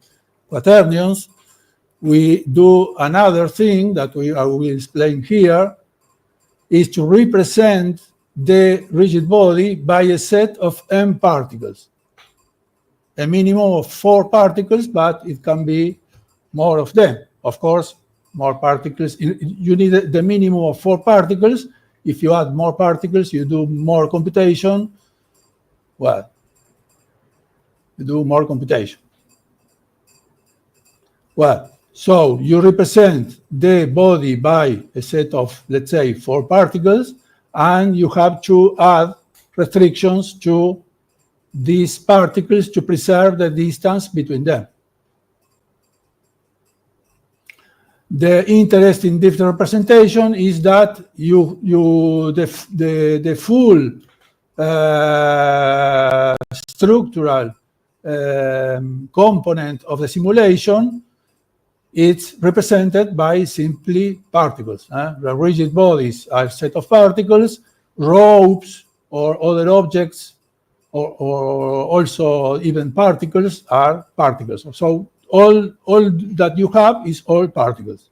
quaternions. We do another thing that I will explain here, is to represent the rigid body by a set of m particles. A minimum of 4 particles, but it can be more of them. Of course, more particles. You need the minimum of 4 particles. If you add more particles, you do more computation. Well, you do more computation. Well, so you represent the body by a set of, let's say, 4 particles, and you have to add restrictions to these particles to preserve the distance between them. The interest in different representation is that the full structural component of the simulation, it's represented by simply particles. The rigid bodies are a set of particles, ropes or other objects, or also even particles are particles. So all that you have is all particles.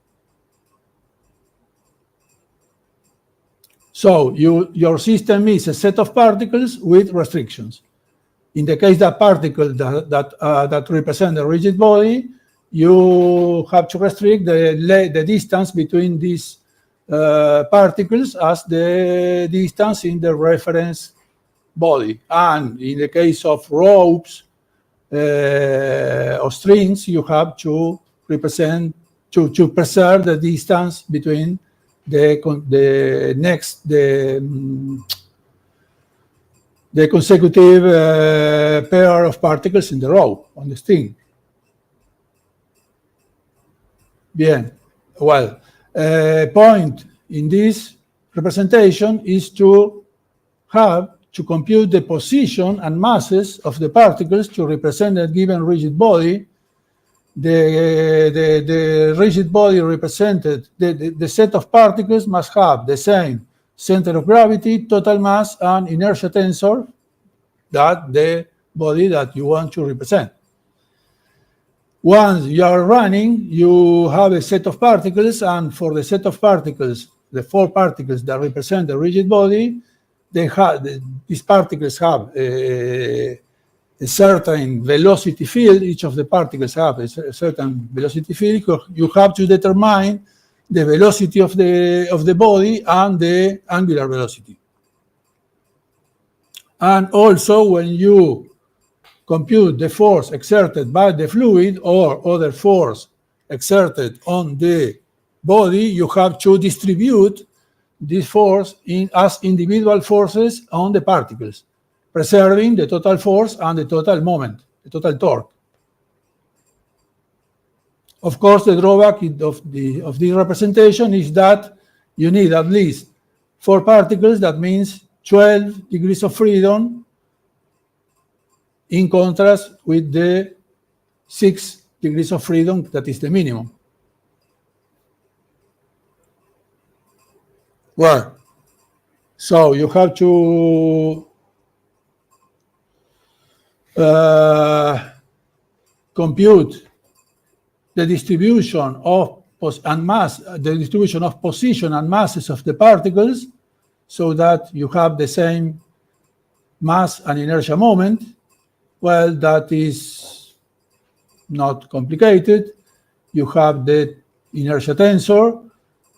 So your system is a set of particles with restrictions. In the case that particle that represent the rigid body, you have to restrict the distance between these particles as the distance in the reference body. And in the case of ropes of strings, you have to represent, to preserve the distance between the consecutive pair of particles in the row on the string. Bien. Well, point in this representation is to compute the position and masses of the particles to represent a given rigid body. The rigid body represented, the set of particles must have the same center of gravity, total mass, and inertia tensor that the body that you want to represent. Once you are running, you have a set of particles, and for the set of particles, the 4 particles that represent the rigid body, these particles have a certain velocity field. Each of the particles have a certain velocity field. You have to determine the velocity of the body and the angular velocity. And also, when you compute the force exerted by the fluid or other force exerted on the body, you have to distribute this force as individual forces on the particles, preserving the total force and the total moment, the total torque. Of course, the drawback of this representation is that you need at least 4 particles. That means 12 degrees of freedom, in contrast with the 6 degrees of freedom that is the minimum. Well, so you have to compute the distribution of position and masses of the particles, so that you have the same mass and inertia moment. Well, that is not complicated. You have the inertia tensor,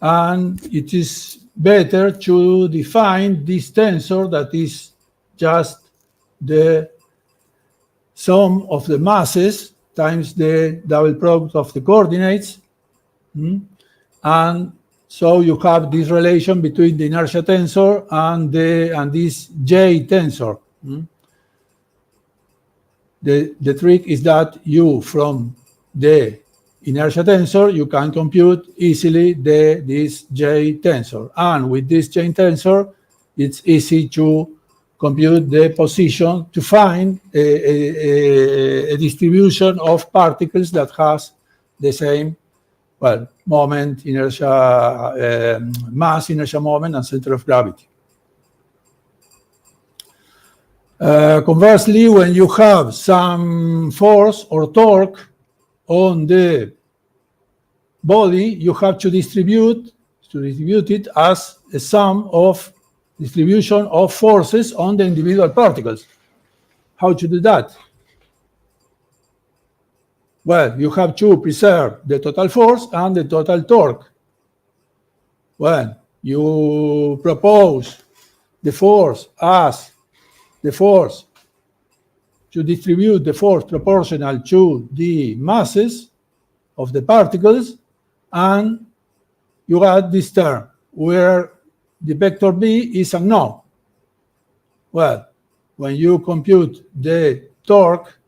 and it is better to define this tensor that is just the sum of the masses times the double product of the coordinates. And so you have this relation between the inertia tensor and this J tensor. The trick is that from the inertia tensor, you can compute easily this J tensor. And with this J tensor, it's easy to compute the position, to find a distribution of particles that has the same, well, moment, inertia, mass, inertia moment, and center of gravity. Conversely, when you have some force or torque on the body, you have to distribute it as a sum of distribution of forces on the individual particles. How to do that? Well, you have to preserve the total force and the total torque. When you propose the force as the force, to distribute the force proportional to the masses of the particles, and you add this term where the vector B is unknown. Well, when you compute the torque,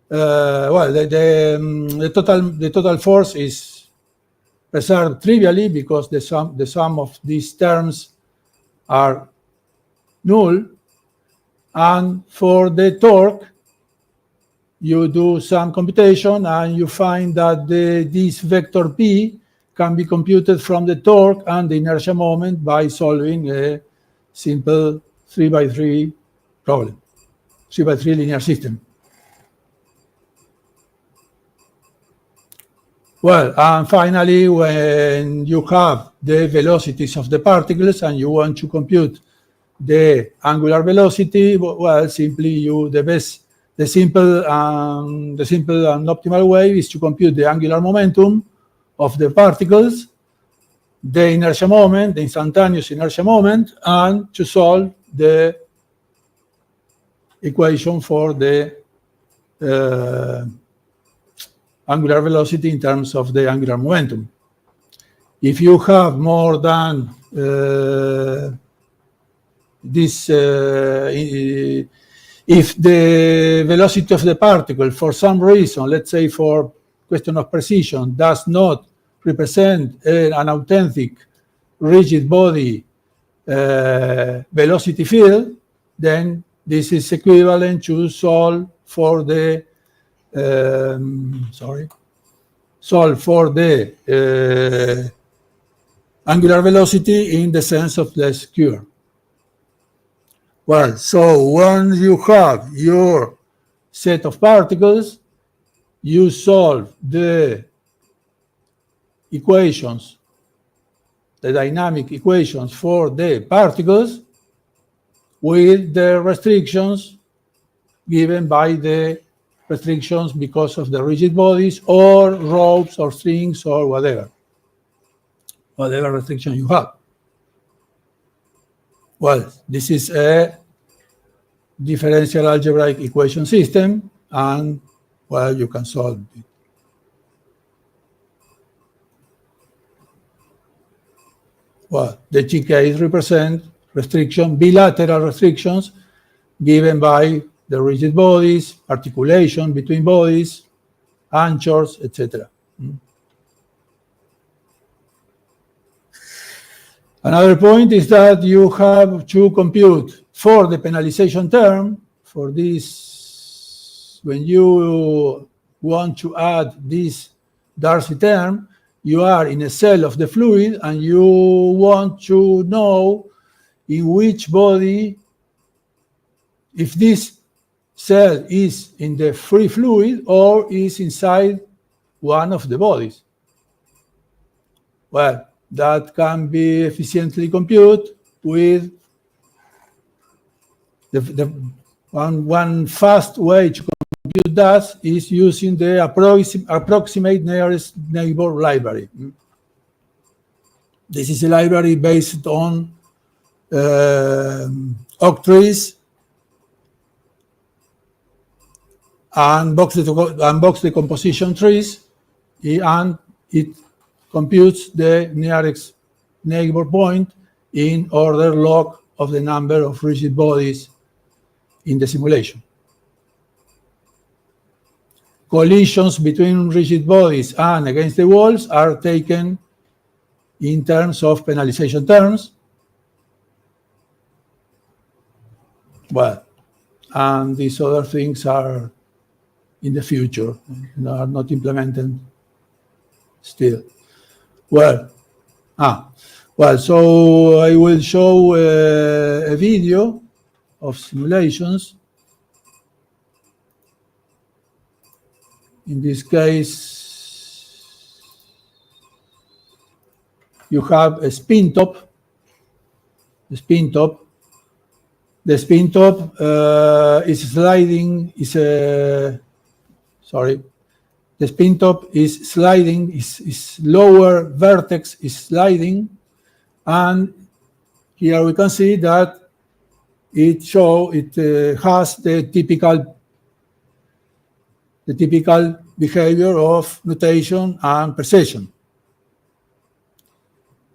the total force is preserved trivially because the sum of these terms are null. And for the torque, you do some computation and you find that this vector P can be computed from the torque and the inertia moment by solving a simple 3x3 problem, 3x3 linear system. Well, and finally, when you have the velocities of the particles and you want to compute the angular velocity, well, simply the simple and optimal way is to compute the angular momentum of the particles, the inertia moment, the instantaneous inertia moment, and to solve the equation for the angular velocity in terms of the angular momentum. If you have more than this, if the velocity of the particle, for some reason, let's say for question of precision, does not represent an authentic rigid body velocity field, then this is equivalent to solve for the angular velocity in the sense of the skewer. Well, so once you have your set of particles, you solve the equations, the dynamic equations for the particles with the restrictions given by the restrictions because of the rigid bodies or ropes or strings or whatever restriction you have. Well, this is a differential algebraic equation system, and, well, you can solve it. Well, the GKs represent bilateral restrictions given by the rigid bodies, articulation between bodies, anchors, etc. Another point is that you have to compute for the penalization term, for this, when you want to add this Darcy term, you are in a cell of the fluid and you want to know in which body, if this cell is in the free fluid or is inside one of the bodies. Well, that can be efficiently computed with one fast way to compute that is using the approximate nearest neighbor library. This is a library based on octrees and box decomposition trees, and it computes the nearest neighbor point in order log of the number of rigid bodies in the simulation. Collisions between rigid bodies and against the walls are taken in terms of penalization terms. Well, and these other things are in the future, are not implemented still. Well, so I will show a video of simulations. In this case, you have a spin top. The spin top is sliding. The spin top is sliding. Its lower vertex is sliding, and here we can see that it has the typical behavior of nutation and precession.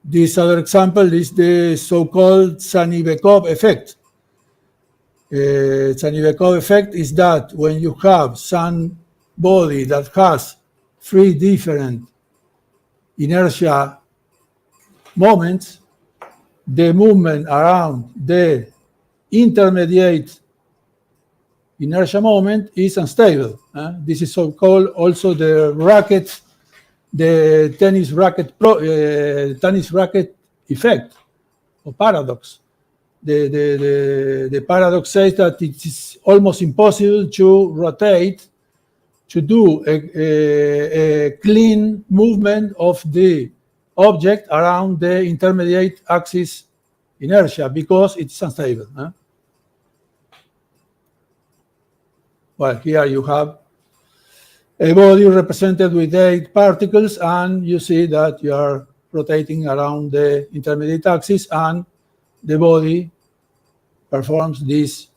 This other example is the so-called Zanibekov effect. Zanibekov effect is that when you have some body that has 3 different inertia moments, the movement around the intermediate inertia moment is unstable. This is so-called also the tennis racket effect or paradox. The paradox says that it is almost impossible to rotate, to do a clean movement of the object around the intermediate axis inertia because it's unstable. Well, here you have a body represented with 8 particles, and you see that you are rotating around the intermediate axis, and the body performs this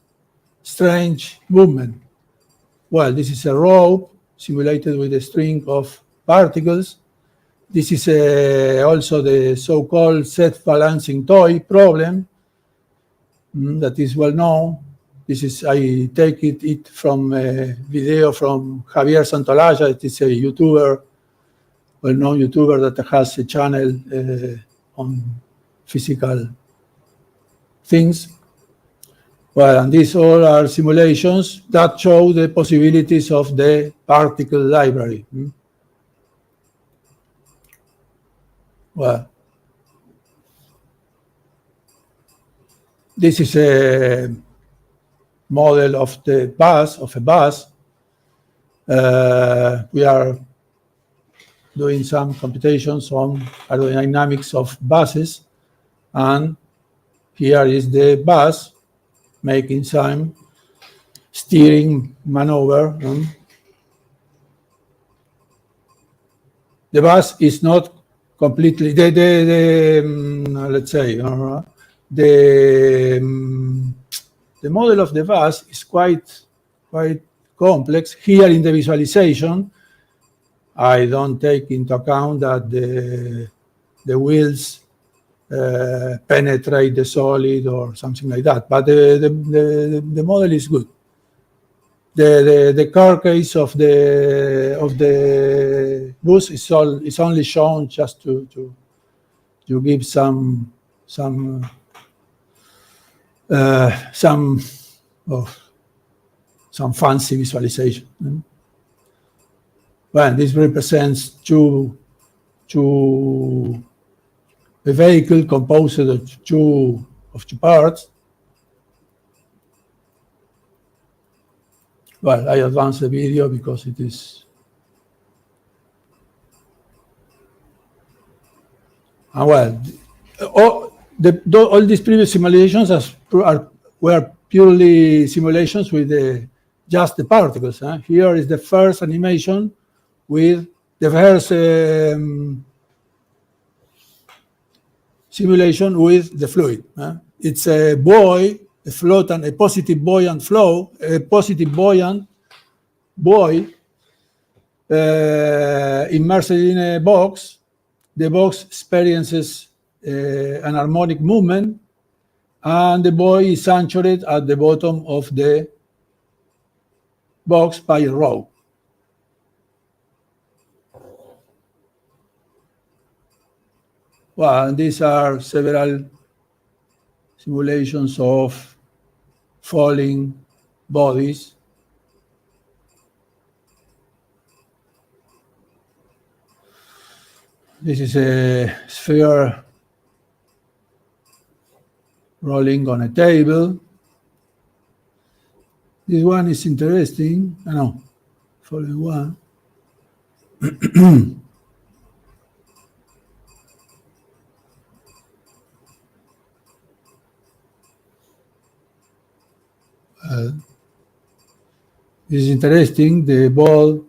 strange movement. well, this is a rope simulated with a string of particles. This is also the so-called set balancing toy problem that is well known. This is, I take it from a video from Javier Santolaya. It is a YouTuber, well-known YouTuber that has a channel on physical things. Well, and these all are simulations that show the possibilities of the particle library. Well, this is a model of a bus. We are doing some computations on aerodynamics of buses, and here is the bus making some steering maneuver. The bus is not completely, let's say, the model of the bus is quite complex. Here in the visualization, I don't take into account that the wheels penetrate the solid or something like that, but the model is good. The carcass of the bus is only shown just to give some fancy visualization. Well, this represents a vehicle composed of two parts. Well, I advance the video because it is. Well, all these previous simulations were purely simulations with just the particles. Here is the first animation with the first simulation with the fluid. It's a buoy, a floatant, a positive buoyant flow, a positive buoyant buoy immersed in a box. The box experiences an harmonic movement, and the buoy is anchored at the bottom of the box by a rope. Well, and these are several simulations of falling bodies. This is a sphere rolling on a table. This one is interesting. No, following one. This is interesting. The ball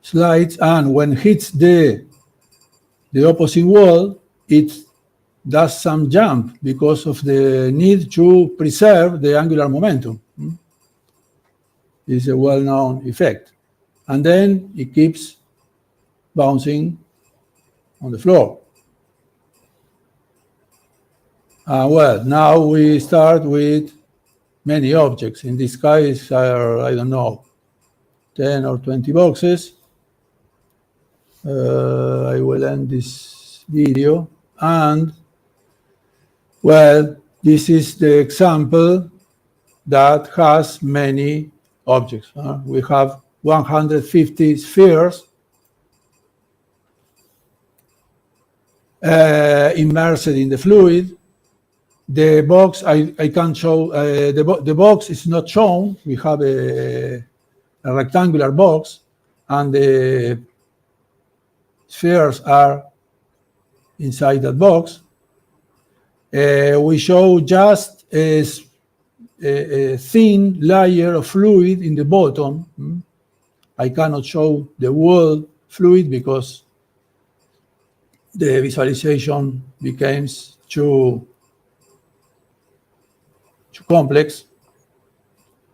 slides, and when it hits the opposite wall, it does some jump because of the need to preserve the angular momentum. This is a well-known effect. And then it keeps bouncing on the floor. Well, now we start with many objects. In this case, I don't know, 10 or 20 boxes. I will end this video. And, well, this is the example that has many objects. We have 150 spheres immersed in the fluid. The box, I can't show, the box is not shown. We have a rectangular box, and the spheres are inside that box. We show just a thin layer of fluid in the bottom. I cannot show the whole fluid because the visualization becomes too complex.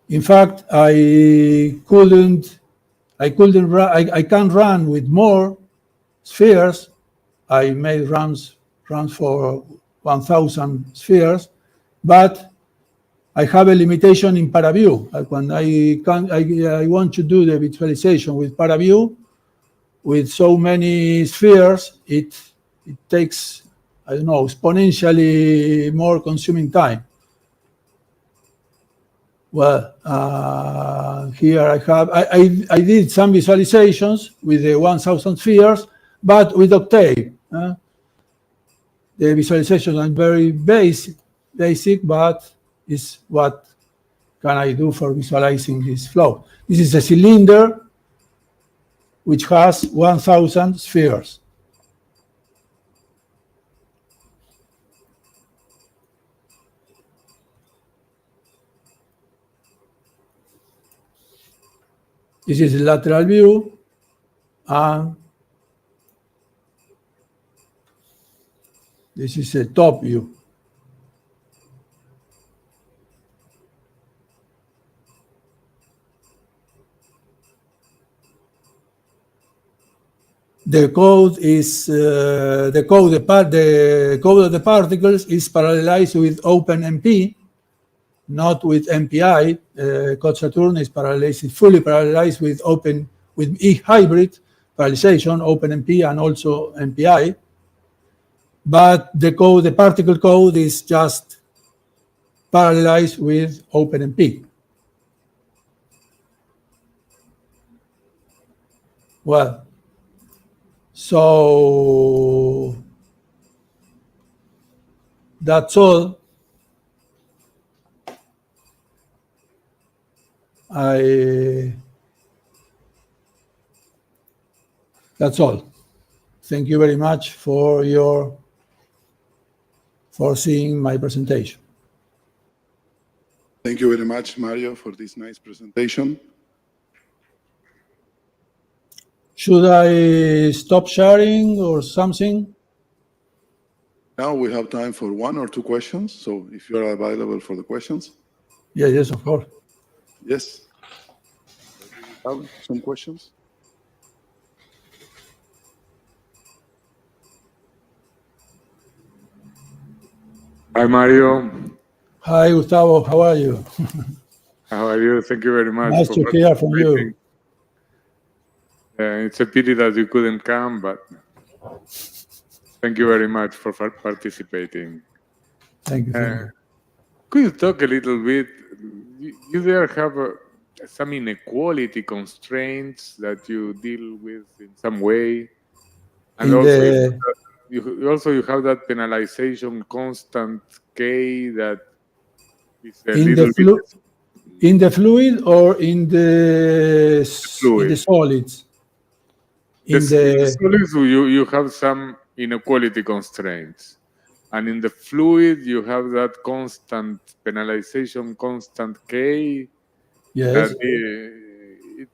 In fact, I can't run with more spheres. I made runs for 1,000 spheres, but I have a limitation in ParaView. When I want to do the visualization with ParaView, with so many spheres, it takes, I don't know, exponentially more consuming time. Well, here I did some visualizations with the 1,000 spheres, but with Octave. The visualizations are very basic, but is what can I do for visualizing this flow. This is a cylinder which has 1,000 spheres. This is the lateral view, and this is a top view. The code is the code of the particles is parallelized with OpenMP, not with MPI. Code Saturn is fully parallelized with E-hybrid parallelization, OpenMP and also MPI. But the particle code is just parallelized with OpenMP. Well, so that's all. That's all. Thank you very much for seeing my presentation. Thank you very much, Mario, for this nice presentation. Should I stop sharing or something? Now we have time for 1 or 2 questions. So if you are available for the questions. Yes, of course. Yes. Have some questions? Hi, Mario. Hi, Gustavo. How are you? How are you? Thank you very much. Nice to hear from you. It's a pity that you couldn't come, but thank you very much for participating. Thank you. Could you talk a little bit? You there have some inequality constraints that you deal with in some way, and also you have that penalization constant K that is a little bit in the fluid or in the solids. In the solids, you have some inequality constraints. And in the fluid, you have that constant penalization, constant K. Yes. That it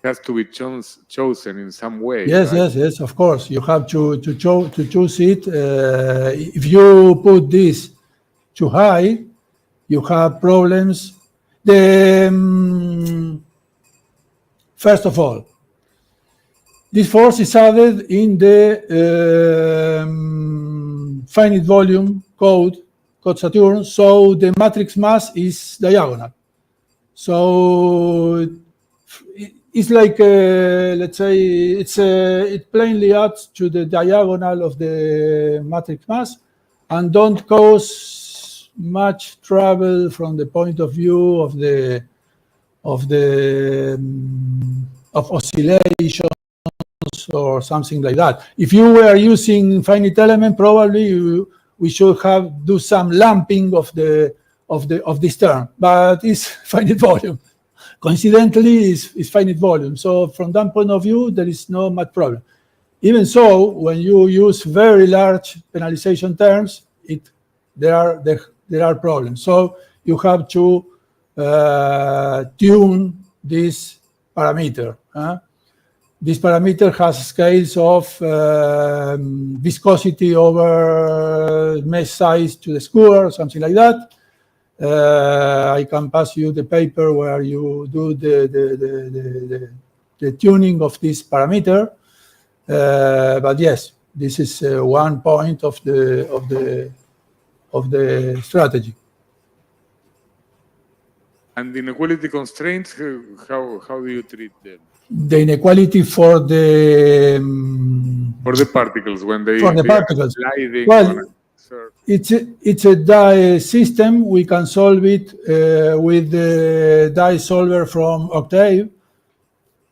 has to be chosen in some way. Yes, right? yes, of course. You have to choose it. If you put this too high, you have problems. First of all, this force is added in the finite volume code Saturn, so the matrix mass is diagonal. So it's like, let's say, it plainly adds to the diagonal of the matrix mass and don't cause much trouble from the point of view of oscillation or something like that. If you were using finite element, probably we should do some lumping of this term, but it's finite volume. Coincidentally, it's finite volume. So from that point of view, there is no much problem. Even so, when you use very large penalization terms, there are problems. So you have to tune this parameter. This parameter has scales of viscosity over mesh size to the square, something like that. I can pass you the paper where you do the tuning of this parameter. But yes, this is one point of the strategy. And the inequality constraints, how do you treat them? The inequality for the particles when they for the are particles. sliding Well, on a certain- it's a die system. We can solve it with the die solver from Octave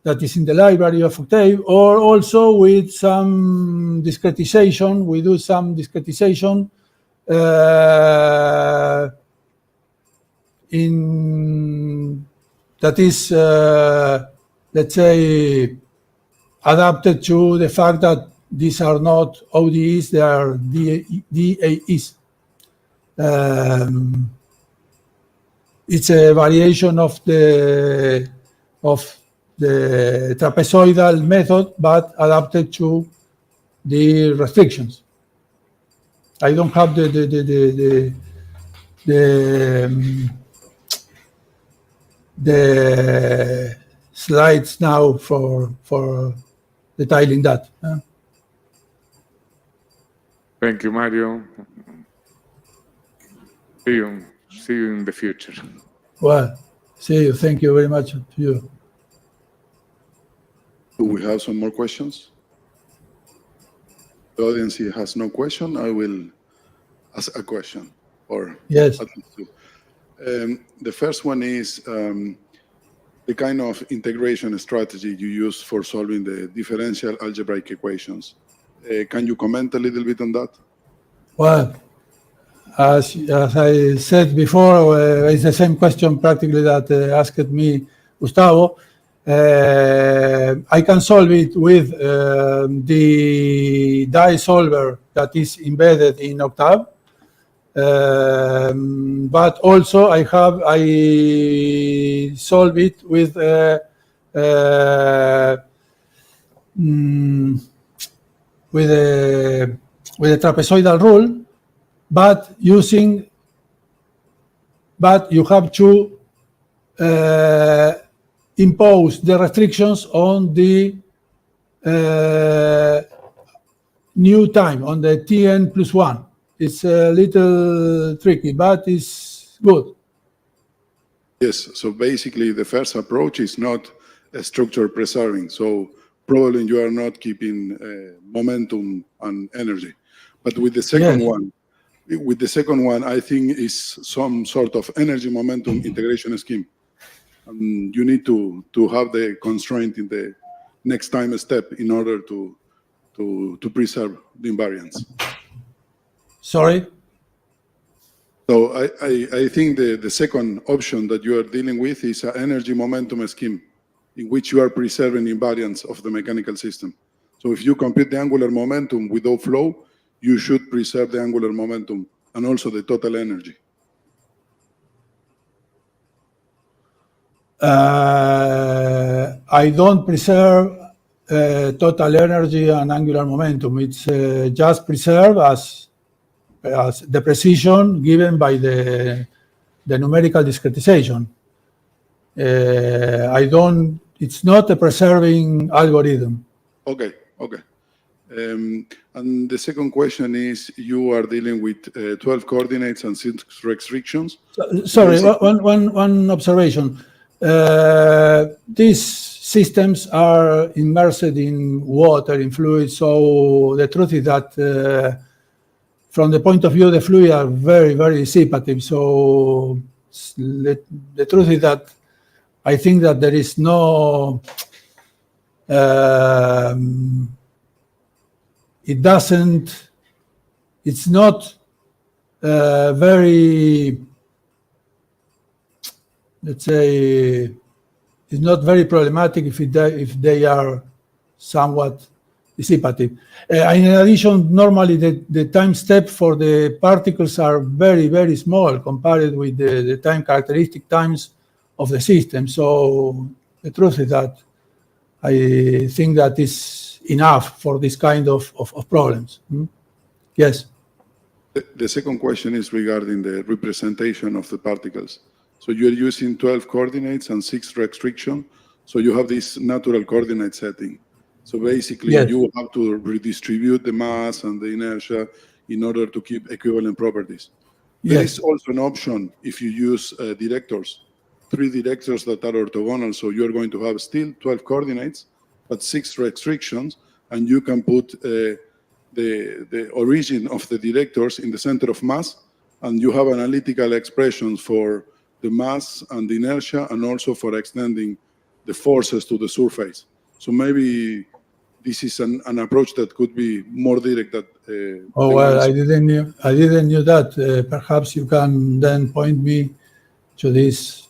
that is in the library of Octave, or also with some discretization. We do some discretization that is, let's say, adapted to the fact that these are not ODEs, they are DAEs. It's a variation of the trapezoidal method, but adapted to the restrictions. I don't have the slides now for detailing that. Thank you, Mario. See you in the future. Well, see you. Thank you very much to you. Do we have some more questions? The audience here has no question. I will ask a question, or Yes. at least two. The first one is the kind of integration strategy you use for solving the differential algebraic equations. Can you comment a little bit on that? Well, as I said before, it's the same question practically that asked me Gustavo. I can solve it with the die solver that is embedded in Octave. But also I solve it with a trapezoidal rule, but you have to impose the restrictions on the new time, on the Tn+1. It's a little tricky, but it's good. Yes, so basically the first approach is not structure preserving. So probably you are not keeping momentum and energy. But with the second one, I think is some sort of energy momentum integration scheme. And you need to have the constraint in the next time step in order to preserve the invariance. Sorry? So I think the second option that you are dealing with is an energy momentum scheme in which you are preserving invariance of the mechanical system. So if you compute the angular momentum without flow, you should preserve the angular momentum and also the total energy. I don't preserve total energy and angular momentum. It's just preserved as the precision given by the numerical discretization. It's not a preserving algorithm. Okay. And the second question is, you are dealing with 12 coordinates and 6 restrictions. Sorry, one observation. These systems are immersed in water, in fluids, so the truth is that from the point of view of the fluid are very, very dissipative. So the truth is that I think that there is no, it's not very, let's say, it's not very problematic if they are somewhat dissipative. In addition, normally the time step for the particles are very, very small compared with the time characteristic times of the system. So the truth is that I think that is enough for this kind of problems. Yes. The second question is regarding the representation of the particles. So you're using 12 coordinates and 6 restrictions. So you have this natural coordinate setting. So basically, Yes. you have to redistribute the mass and the inertia in order to keep equivalent properties. There Yes. is also an option if you use directors, 3 directors that are orthogonal. So you're going to have still 12 coordinates, but 6 restrictions, and you can put the origin of the directors in the center of mass, and you have analytical expressions for the mass and the inertia, and also for extending the forces to the surface. So maybe this is an approach that could be more direct. Oh well, I didn't knew that. Perhaps you can then point me to this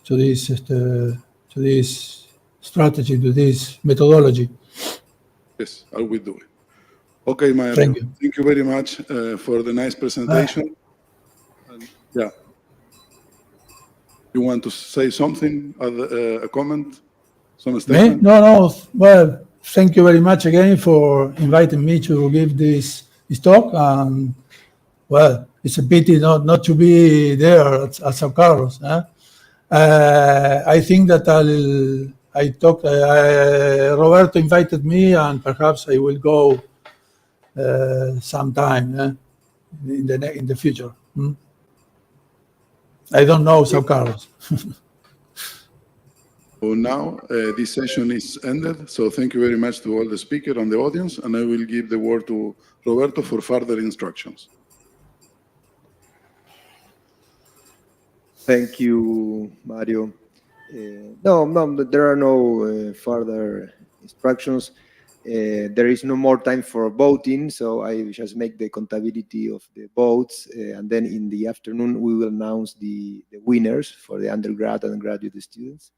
strategy, to this methodology. Yes, I will do it. Okay, Mario. Thank you. Thank you very much for the nice presentation. And, yeah. You want to say something, a comment, some Me? statement? No. Well, thank you very much again for inviting me to give this talk. And well, it's a pity not to be there at Sao Carlos. I think that Roberto invited me, and perhaps I will go sometime in the future. I don't know Sao Carlos. So now this session is ended. So thank you very much to all the speakers and the audience, and I will give the word to Roberto for further instructions. Thank you, Mario. No, there are no further instructions. There is no more time for voting, so I just make the contability of the votes, and then in the afternoon we will announce the winners for the undergrad and graduate students.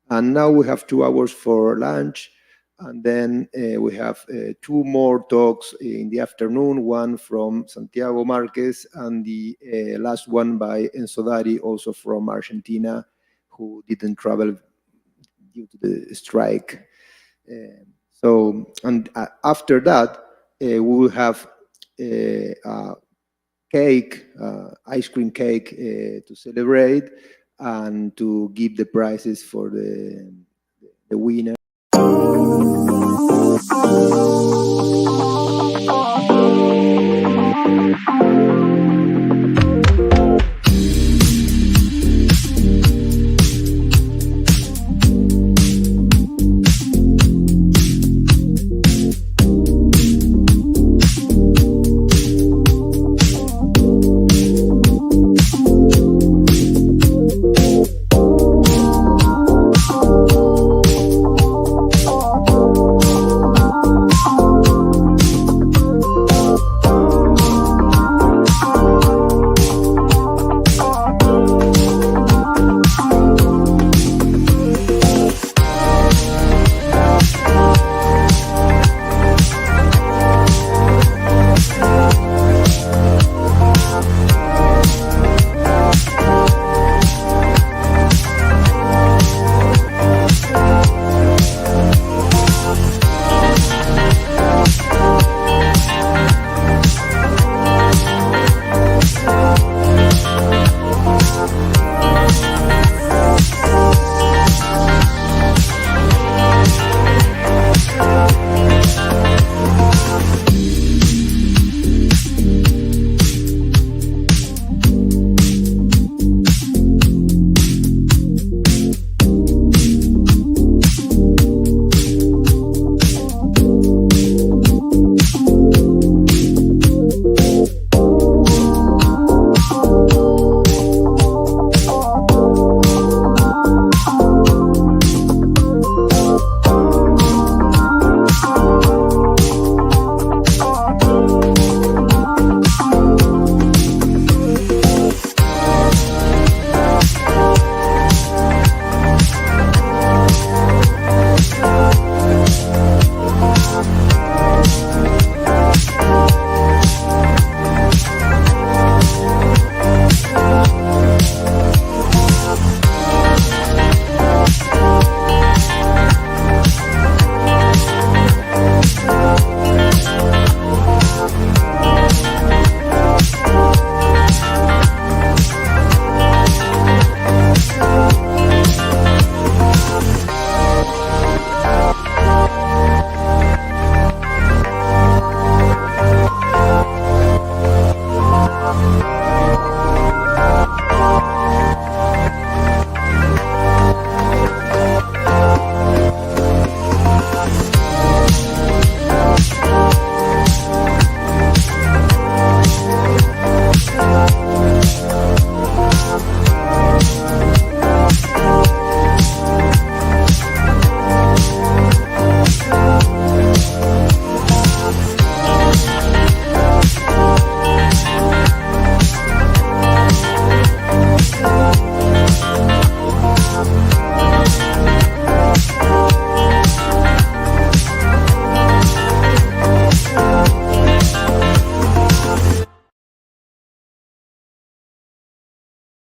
And now we have 2 hours for lunch, and then we have 2 more talks in the afternoon, one from Santiago Marquez, and the last one by Enzo Dari, also from Argentina, who didn't travel due to the strike. After that, we will have a cake, ice cream cake to celebrate and to give the prizes for the winner.